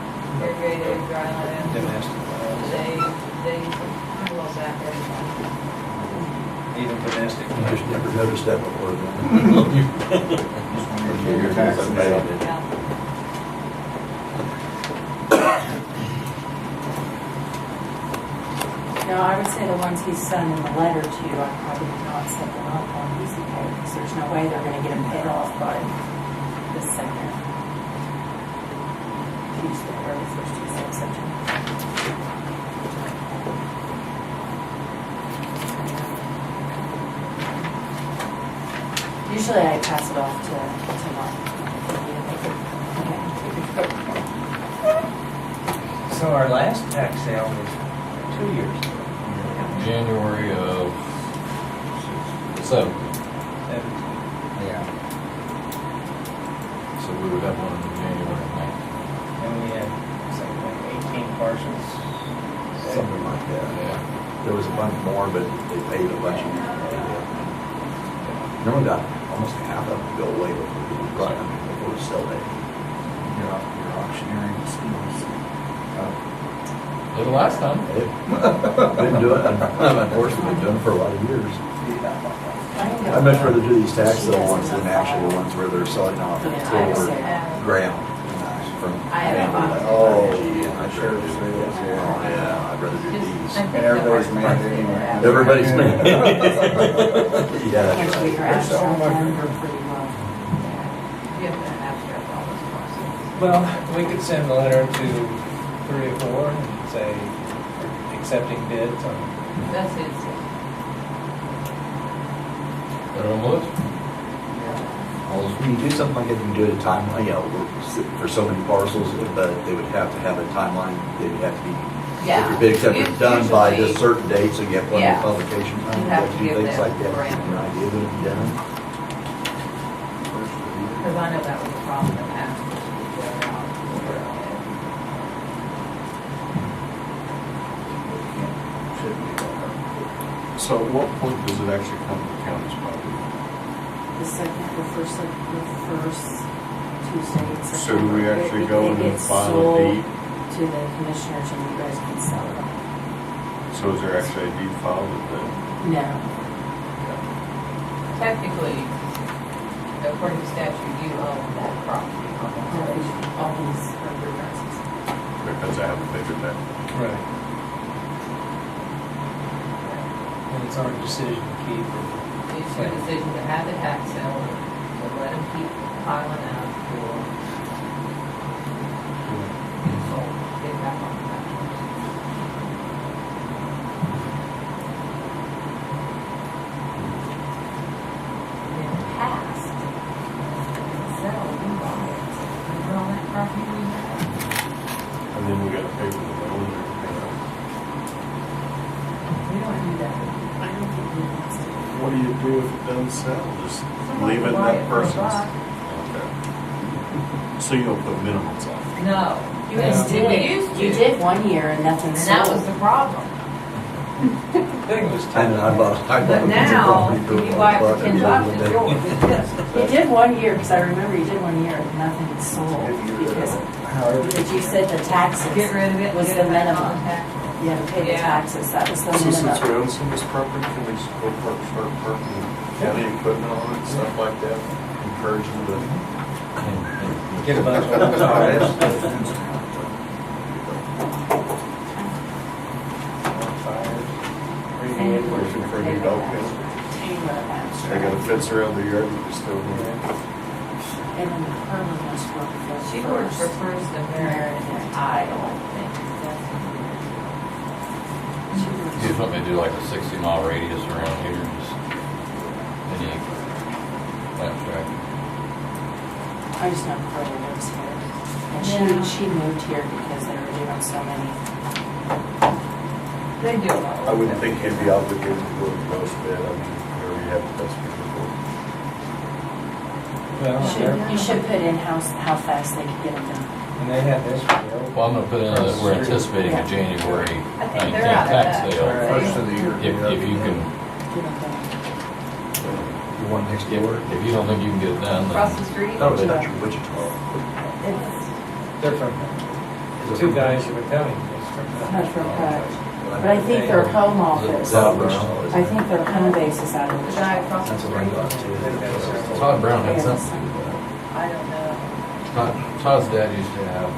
Irrigated, dry land. Domestic. They, well back everybody. even domestic. I just never noticed that before. Your taxes paid. No, I would say the ones he's sent in the letter to, I probably would not set them up on Easy Pay, because there's no way they're gonna get them paid off by the second Tuesday, or the first Tuesday of September. Usually I pass it off to Mark. So our last tax sale was 2 years ago. January of 7. Yeah. So we would have one in January of 9. And we had something like 18 parcels. Something like that. Yeah. There was a bunch more, but they paid a bunch of them. Remember that, almost half of them go away before the sell day. Your auctioneering skills. Did it last time. Been doing it, unfortunately, been doing it for a lot of years. I'd much rather do these tax sale ones than actual ones where they're selling off Yeah, I full understand. ground from. I have family. a- Oh, I I'd sure rather do see these. those, yeah. Oh, yeah, I'd rather do Just- these. I think And everybody's the made hard it part anyway. is Everybody's made. Can't Yeah. we your abstract them pretty well? You have to abstract all this process. Well, we could send a letter to 3 or 4 and say, accepting bids on. That's it. Put it on the list. When you do something like that, you can do it at a time, for so many parcels, but they would have to have a timeline, they would have to be, if Yeah. your bid acceptance done by this Usually- certain date, so you have plenty Yeah. of publication time, You you have have to to do give things them like that, parameters. an idea when it's done. Because I know that was a problem that happened. So at what point does it actually come to the county's property? The first Tuesday in September. So do we actually go It in and gets file a sold deed? to the commissioners and you guys can sell it. So is there actually a deed filed with the? No, Technically, according to statute, you own that property. all these are your guys'. Because I haven't figured that. Right. And it's our decision to keep it. It's your decision to have the tax sale, or to let them keep piling out, or sold, get back on the tax. In the past, sell, we buy it, and put on that property we have. And then we gotta pay for the loan and everything else. We don't do that. I don't think he wants to. What do you do if it doesn't sell? Just Somebody leave it in will buy that it for a person's? buck. Okay. So you don't put minimums on it? No. You guys Yeah. We did, used you to. did one year and nothing And sold. that was the problem. Thing was And I bought a But piece of now, property for if you buy it for $1 $10, and it's yours. You did one year, because I remember you did one year and nothing was sold, because you said the taxes, Get rid of it. Was get the it back on minimum. tax. you had to pay the Yeah. taxes, that was the So since we minimum. own some of this property, can we just go start parking county equipment on it, stuff like that? Encourage them to. Get a bunch of them started. Looking for a new dog kennel. They got a fence around the yard, you just throw them in. And then Herman must work for She works for First American. I don't think that's. You just want me to do like a 60-mile radius around here, just any abstract. I just know Pearl lives here. And Yeah. she moved here because they were doing so many. They do a lot. I wouldn't think you'd be obligated to go to the most bid, I mean, whoever you have the best people for. Well, You should put in how fast they can get them done. and they had this for the Well, I'm gonna put in that we're anticipating a January I think 19th they're out of tax that. sale. First of the year. If you can, Get them done. The one next door? if you don't think you can get it done, Across then the street? No, it's not your Wichita. It's, They're from, two guys who were telling me. Metro Pratt. But I think their home office, Todd Brown. I think their home base is out of The the guy across the That's what I street, thought too. Todd Brown had something to do with that. I don't know. Todd's dad used to have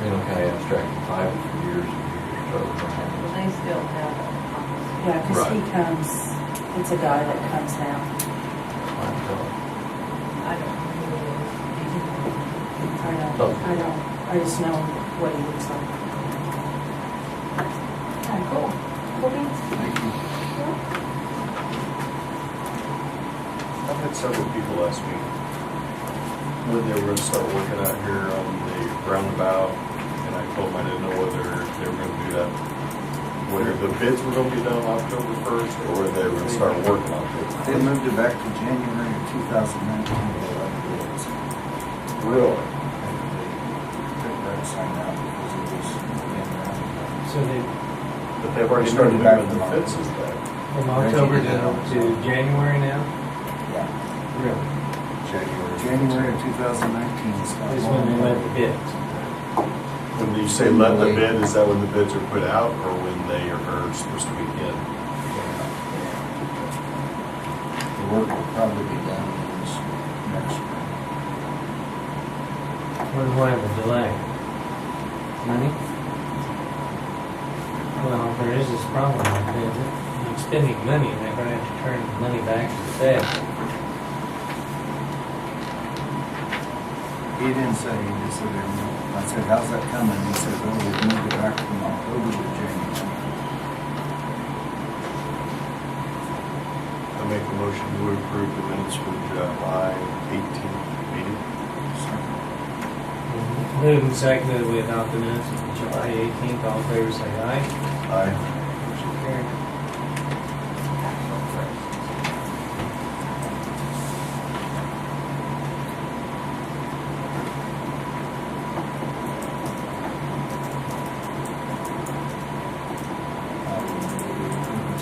Reno County abstracted title for years and years. Charlie Brown. Well, they still have it. Yeah, because he Right. comes, it's a guy that comes now. Fine, Todd. I don't know who it is. I don't, I just know what he looks like. Okay, cool. Cool beans. I've had several people last week when they were gonna start working out here on the roundabout, and I told them I didn't know whether they were gonna do that, whether the bids were gonna be done October 1st, or whether they were gonna start working on They it. moved it back to January of 2019. Really? Took that sign out because it was in So they, But they've already They started moved it back moving the to fences back. from October to January now? Yeah. Really? January of 2019. Is when they let the bids. When you say let the bid, is that when the bids are put out, or when they are supposed to begin? The work will probably be done this next spring. Why have a delay? Money? Well, if there is this problem, like they're spending money, and they're gonna have to turn the money back to the Fed. He didn't say, he just said, I said, how's that coming? He said, oh, we moved it back from October to January. I make a motion to approve the minutes for July 18th meeting. Moved and seconded, we adopt the minutes of July 18th, all in favor say aye. Aye. Motion carried.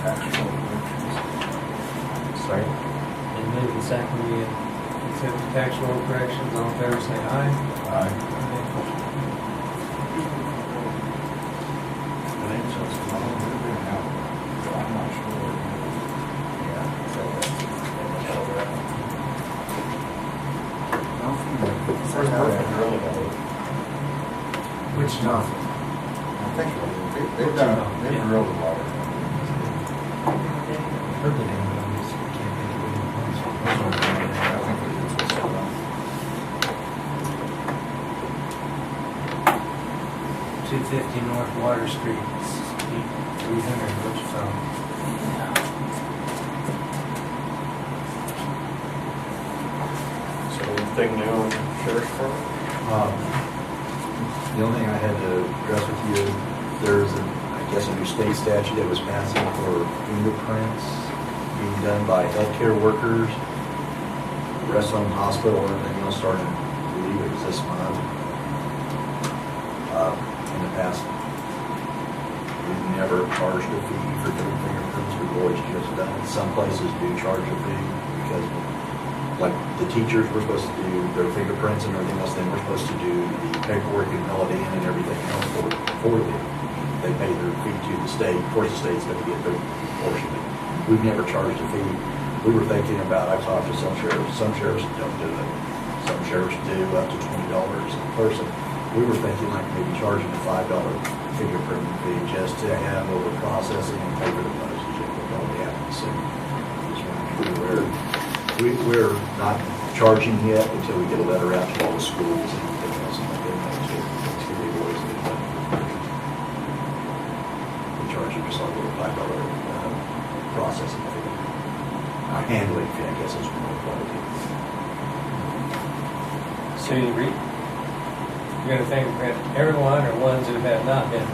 Tax roll corrections. Sorry? And moved and seconded, we accept the tax roll corrections, all in favor say aye. Aye. The name shows it's not over there now, so I'm not sure. Yeah. Which John? I think they've done, they've drilled a lot of Heard the name, but I just can't think of it. I think it is what's going on. 250 North Water Street, 300, Wichita. So anything new on Sheriff's Department? The only thing I had to address with you, there's, I guess, a new state statute that was passing for fingerprints being done by healthcare workers, rest home, hospital, or anything else starting, I believe it was this month. In the past, we've never charged a fee for doing fingerprints. We've always just done it. Some places do charge a fee because, like, the teachers were supposed to do their fingerprints and everything else. Then we're supposed to do the paperwork and mail it in and everything else for them. They pay their fee to the state. Of course, the state's going to get their portion. We've never charged a fee. We were thinking about, I talked to some sheriffs don't do it. Some sheriffs do up to $20 a person. We were thinking like maybe charging a $5 fingerprint fee just to handle the processing and pay for the postage. It would probably happen soon. Just want to be aware. We're not charging yet until we get a letter out to all the schools and everything else. And like that, it's going to be always been done. We charge you just like a little $5 processing fee. Handling fee, I guess is more quality. So you're gonna fingerprint everyone or ones who have not been?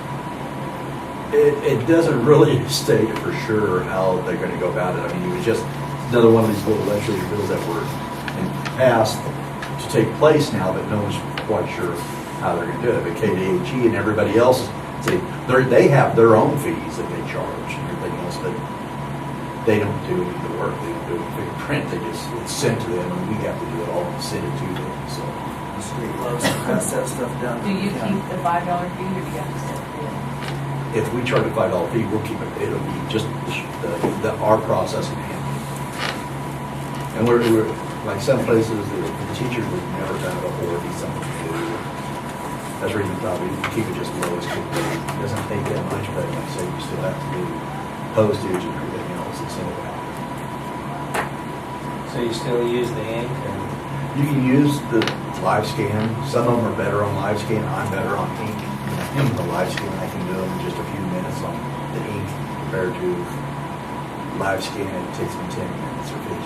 It doesn't really state for sure how they're going to go about it. I mean, it was just another one of these little legislative bills that were passed to take place now, but no one's quite sure how they're going to do it. But KDHE and everybody else, they have their own fees that they charge and everything else, but they don't do any of the work. They don't do a fingerprint. It's sent to them, and we have to do it all and send it to them. So The state loves to pass that stuff down. Do you keep the $5 fee or do you have to set it? if we charge a $5 fee, we'll keep it, it'll be just our processing handling. And we're, like some places, the teachers would never done it before, it'd be something to do. That's the reason probably keep it just low as could be. It doesn't take that much, but like I say, you still have to do postage and everything else that's in it. So you still use the ink and? You can use the live scan. Some of them are better on live scan. I'm better on ink. In the live scan, I can do them in just a few minutes on the ink compared to live scan. It takes me 10 minutes or 15.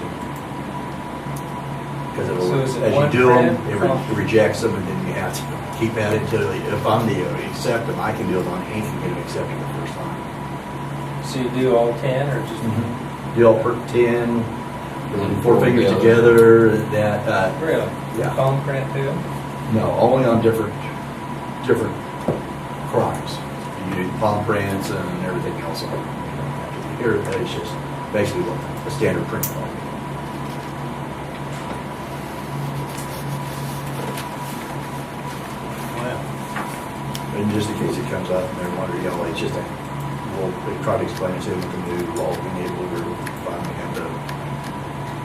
Because So is it as you one do them, print? it rejects them, and then you have to keep at it until if I'm the accept them, I can do them on ink and get them accepted the first time. So you do all 10 or just? Do all per 10, And 4 fingers together. That Really? yeah. Phone print too? No, only on different crimes. You do palm prints and everything else on it. Here, it's just basically what a standard print will be. And just in case it comes up and they're wondering, it's just we'll try to explain it to them with the new law being able to finally have to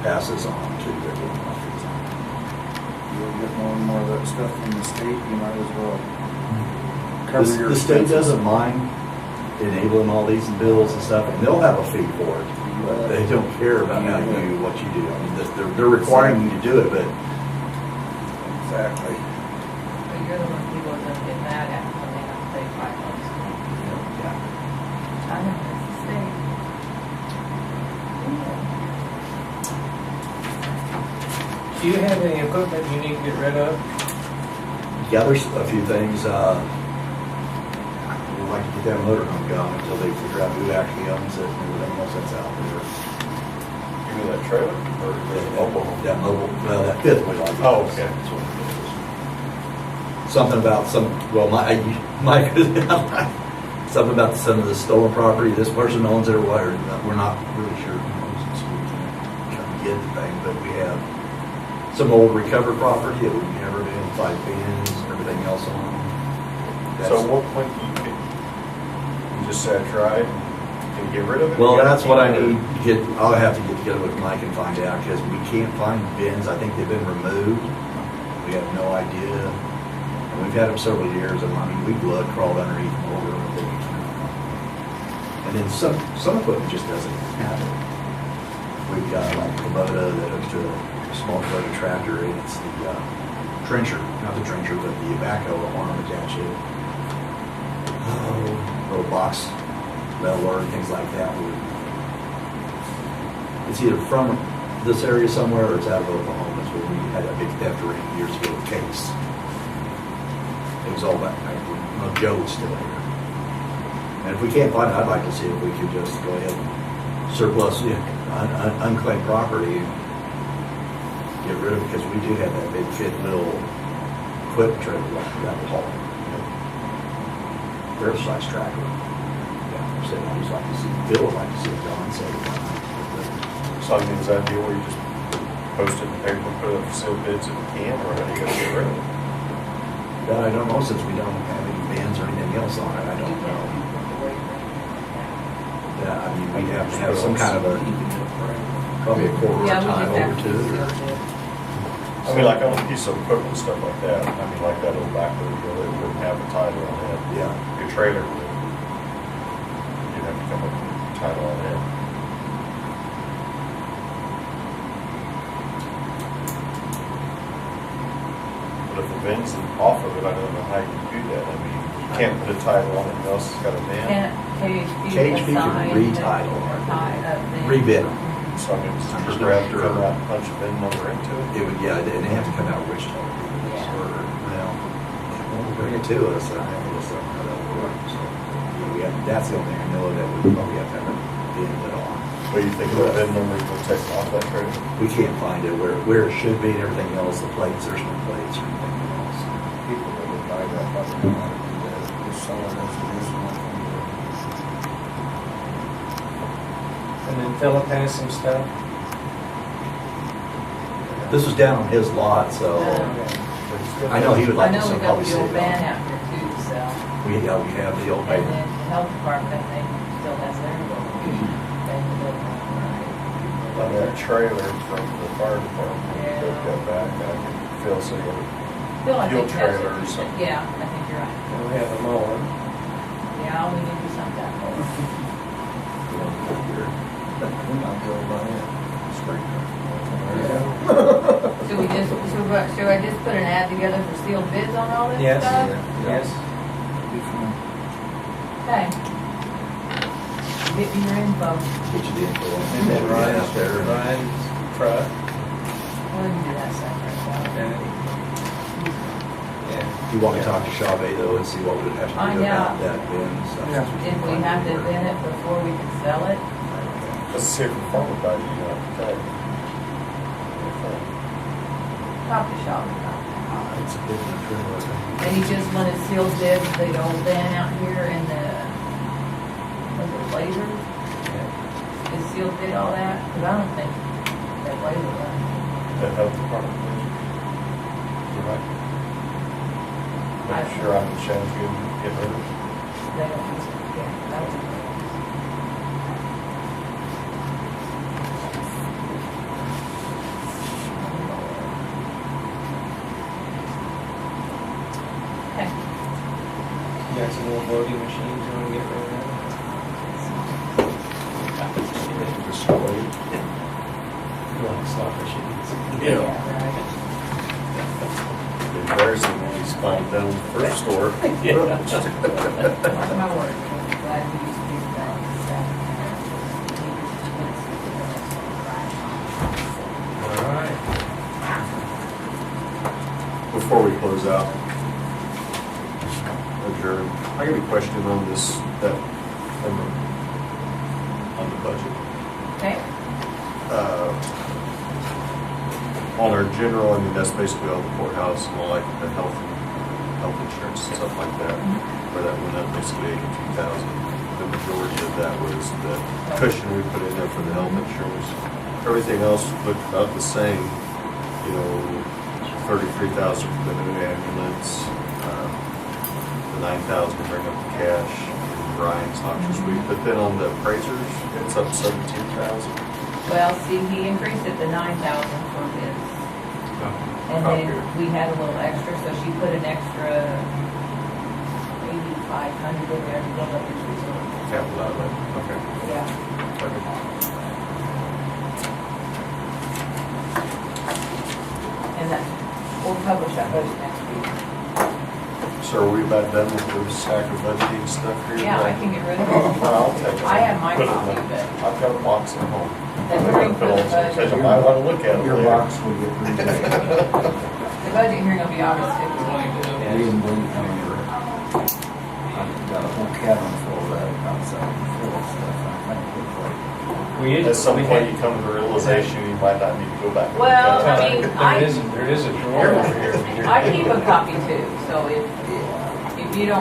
pass this on to their office. You'll get more and more of that stuff from the state, you might as well cover your The state expenses. doesn't mind enabling all these bills and stuff, and they'll have a fee for it. But they don't care about how you, what you do. I mean, they're requiring you to do it, but Exactly. But you're the one people are gonna get mad at when they have to pay $5. yeah. I know, it's the state. Do you have any equipment you need to get rid of? Yeah, there's a few things. I'd like to get that motor home gone until they figure out who actually owns it and everything else that's out there. You mean that trailer or the mobile home? That mobile, well, that fifth wheel. I guess. Oh, okay. That's what it is. Something about Mike, something about some of the stolen property. This person owns it or what, or we're not really sure who owns it, so we can come get the thing. But we have some old recovered property that we've never been able to find bins and everything else on. So what point do you just say I tried and get rid of it? Well, You got that's what I it? need to get, I'll have to get together with Mike and find out, because we can't find bins. I think they've been removed. We have no idea. And we've had them several years, and I mean, we blood crawled underneath them over everything. And then some equipment just doesn't have it. We've got like a Kubota that hooks to a small Kubota tractor, and it's the trencher, not the trencher, but the backhoe arm attached to it. Little box leveler and things like that. It's either from this area somewhere or it's out of Oklahoma. It's where we had a big theft ring years ago with Case. It was all back when Joe was still here. And if we can't find it, I'd like to see if we could just go ahead and surplus unclaimed property and get rid of it, because we do have that big fifth wheel equipment trailer that will haul. Fair size tractor. Yeah, so I'd just like to see, Bill would like to see it gone, so. So I mean, is that deal where you just post it in the paper, put it up for sealed bids if you can, or how do you gotta get rid of it? That I don't know, since we don't have any bans or anything else on it, I don't know. Yeah, I mean, we'd have to have some kind of a, probably a quarter Yeah, of we time just over have to to it. seal it. I mean, like on a piece of equipment, stuff like that, I mean, like that old backhoe, you know, it wouldn't have a title on it. Yeah, Your trailer would. You'd have to come up with a title on it. But if the VIN's off of it, I don't know how you do that. I mean, you can't put a title on it, and else it's got a VIN. Can't KHB can assign retitle or tie up the- rebid them. So I mean, it's I'm just just grab, not sure. come out, and punch a VIN number into it. It would, yeah, and they have to come out rich toll. Yeah. Or, well, bring it to us, and I just don't know how that would work, so. We have, that's the only thing I know that we probably have to have a bid it on. What do you think the VIN number will take off that trailer? We can't find it where it should be and everything else, the plates, there's no plates or anything else. People that would buy that probably want to do that, just sell it as it is. And then Philip has some stuff? This was down on his lot, so I know he would I like to know we got probably the see old it van on. out there too to sell. We have the old And van. then health department, they still has their location. They live right. On that trailer from the fire department, Yeah. they've got back, I can feel so. Bill, I Fuel think that's trailer or what you said. something. Yeah, I think you're right. And we have a mower. Yeah, we need to do something. Should I just put an ad together for sealed bids on all this Yes. stuff? Yes. Okay. Get me your info. Get you the info on And then Ryan's Ryan's there. truck. We'll do that separate. And, yeah. You want to talk to Chavez though and see what would have to Find do about out. that bin and stuff? If we have to bin it before we can sell it, Let's see if the farmer buys you know, okay. talk to Shaw about that. It's a big one. And he just wanted sealed bids, the old van out here and was it Blazer? Is sealed bid all that? Because I don't think that Blazer was. The health department. You're right. Make sure I'm in charge of get rid of it. They don't use it, yeah, that was. Okay. You got some old voting machines you want to get rid of? Destroy it. Like slot machines. Yeah. Right. Embarrassing when he's climbed down the first store. Mark my word, I'm glad we used to do that. All right. Before we close out, adjourn, I got a question on this, on the budget. Okay, On our general, I mean, that's basically all the courthouse, and all like the health insurance and stuff like that. Where that went up basically 82,000. The majority of that was the cushion we put in there for the health insurance. Everything else looked about the same, you know, 33,000 for the new ambulance, the 9,000 to bring up the cash, and Brian's noxious suite. But then on the appraisers, it's up 17,000. well, see, he increased it to 9,000 for his. And then we had a little extra, so she put an extra 8,500 in there to build up his reserve. Capital outlay, okay. Yeah. Perfect. And that, we'll publish that budget next week. So are we about done with the stack of budgeting stuff here? Yeah, I can get rid of it. I'll take it. I have my Put it in copy, the- but I've got a box at home. that I'm hearing gonna for put the on some, because I budget, might want to look at it Your later. box will get redone. the budget hearing will be August 15th. We didn't believe how many were. I've got a whole cabin full of that outside, full of stuff. I think it's like, At some point, you come to the realization you might not need to go back. and look Well, at I it. mean, There is a drawer over here. I keep a copy too, so if you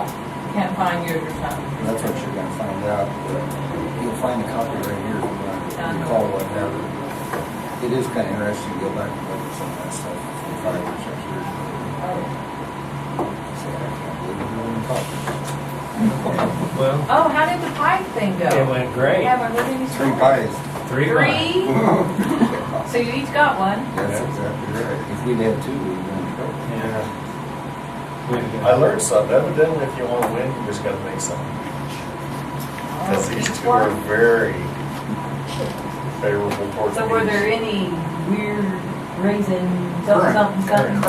can't find yours or something. that's what you're gonna find out. You'll find a copy right here if you want to recall whatever. It is kind of interesting to go back and look at some of that stuff from 5 or 6 years ago. Say, I can't believe we're doing copies. Well, Oh, how did the pipe thing go? it went great. Haven't heard any 3 stories. pies. Three. Three? So you each got one? That's exactly right. If we'd had 2, we'd been in trouble. Yeah. I learned something. Evidently, if you want to win, you just got to make something. Because these two are very favorable towards me. So were there any weird reason, something? Current.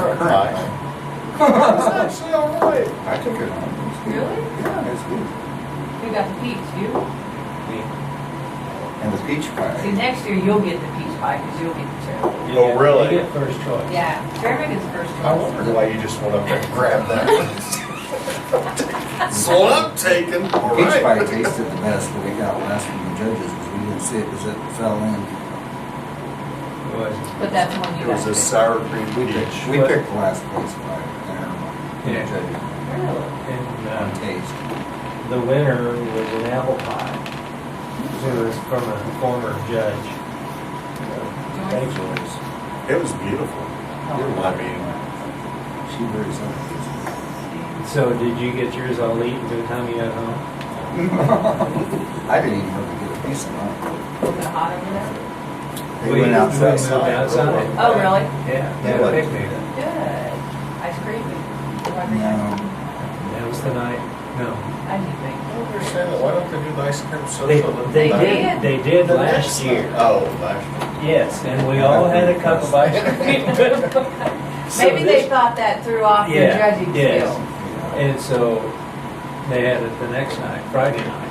It's actually all right. I took it on. It was good. Really? Yeah, it's good. Who got the peach? You? And the peach See, pie. next year you'll get the peach pie because you'll get the cherry. Oh, really? You get first choice. Yeah, Jeremy gets first I choice. wondered why you just went up there and grabbed that. So I'm taking. All Peach pie right. tasted the best that we got last from the judges because we didn't see it because it fell in. It was. But that's the one It you was got. a sour cream peach. We picked last place pie. Yeah. Judges Really? And on taste. the winner was an apple pie. It was from a former judge. Thank you. It was beautiful. I mean, She very simple. So did you get yours all eaten by the time you got home? I didn't even really get a piece of mine. Was it hot over there? They went outside. We moved outside. Oh, really? Yeah, they had a picnic. Good. Ice cream? No. That was the night, no. I do think. Why don't they do the ice cream They, social? they They did, they did last year. Oh, last Yes, and we all had a cup of ice cream. So Maybe they this- thought that threw off your Yeah, judging yes. skill. And so they had it the next night, Friday night.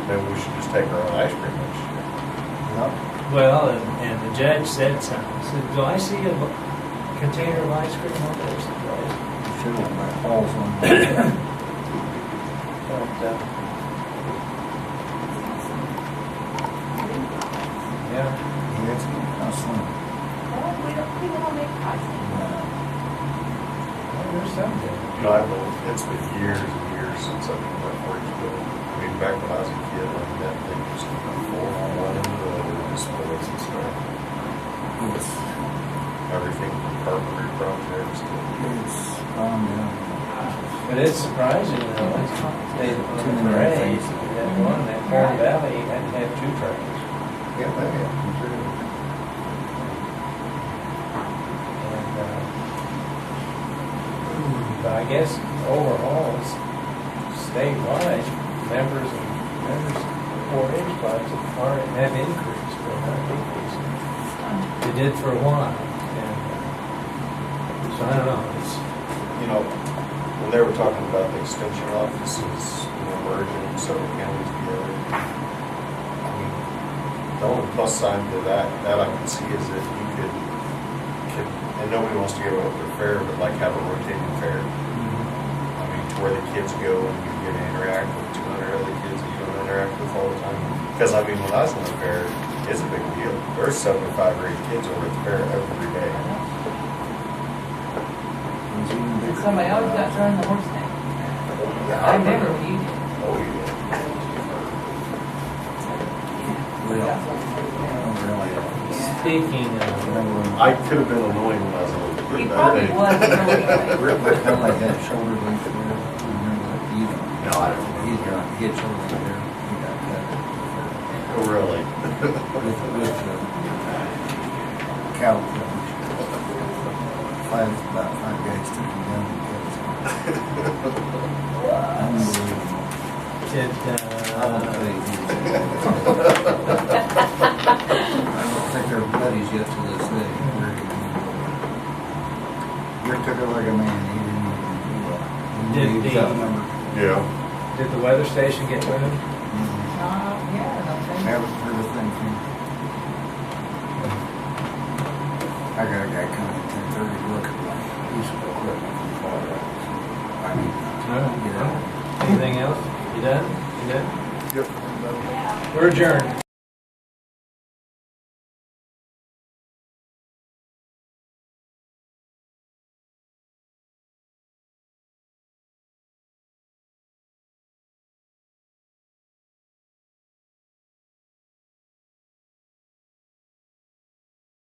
Maybe we should just take our own ice cream next year. Well, and the judge said something, said, do I see a container of ice cream on there someplace? Should have my balls on. But, yeah, Yeah, it's kind of slim. Well, we don't make ice cream. well, there's something. You know, it's been years and years since I've been at Forgeville. I mean, back when I was a kid, like that thing used to be full on one end of the other displays and stuff. It's, Everything from carpentry projects to. it's calm down. But it's surprising, though, they, on the parade, that one, that Corn Valley, had to have 2 trains. Yeah, that happens. And, but I guess overall, it's statewide, members of 4-H clubs have increased, they're not decreased. They did for a while, and so I don't know, it's, You know, when they were talking about the extension offices, merging several counties together, I mean, the only plus sign to that I can see is that you could, and nobody wants to give up their fair, but like have a rotating fair. I mean, to where the kids go and you get to interact with 200 other kids that you don't interact with all the time. Because I mean, when I was on the fair, it's a big deal. There's 75 or 8 kids over at the fair every day. Somebody always got to run the horse thing. I remember when you did. Oh, yeah. speaking of, I could have been annoying when I was a little kid. He but probably I- was really annoying. Rick McCullough had shoulder length there. Remember that? No, I don't. He had shoulder length there. He got cut. Oh, really? With cattle clippers. About 5 guys took him down and killed him. Unbelievable. did, I won't tell you who. I don't think they're buddies yet to this day. Rick took it like a man. He didn't Did even. He was the- outnumbered. Yeah. did the weather station get moved? Yeah, I don't think. Never heard a thing from him. I got a guy coming at 10:30 to look at my piece of equipment from Colorado. I mean, get out. Anything else? You done? You done? Yep. We're adjourned.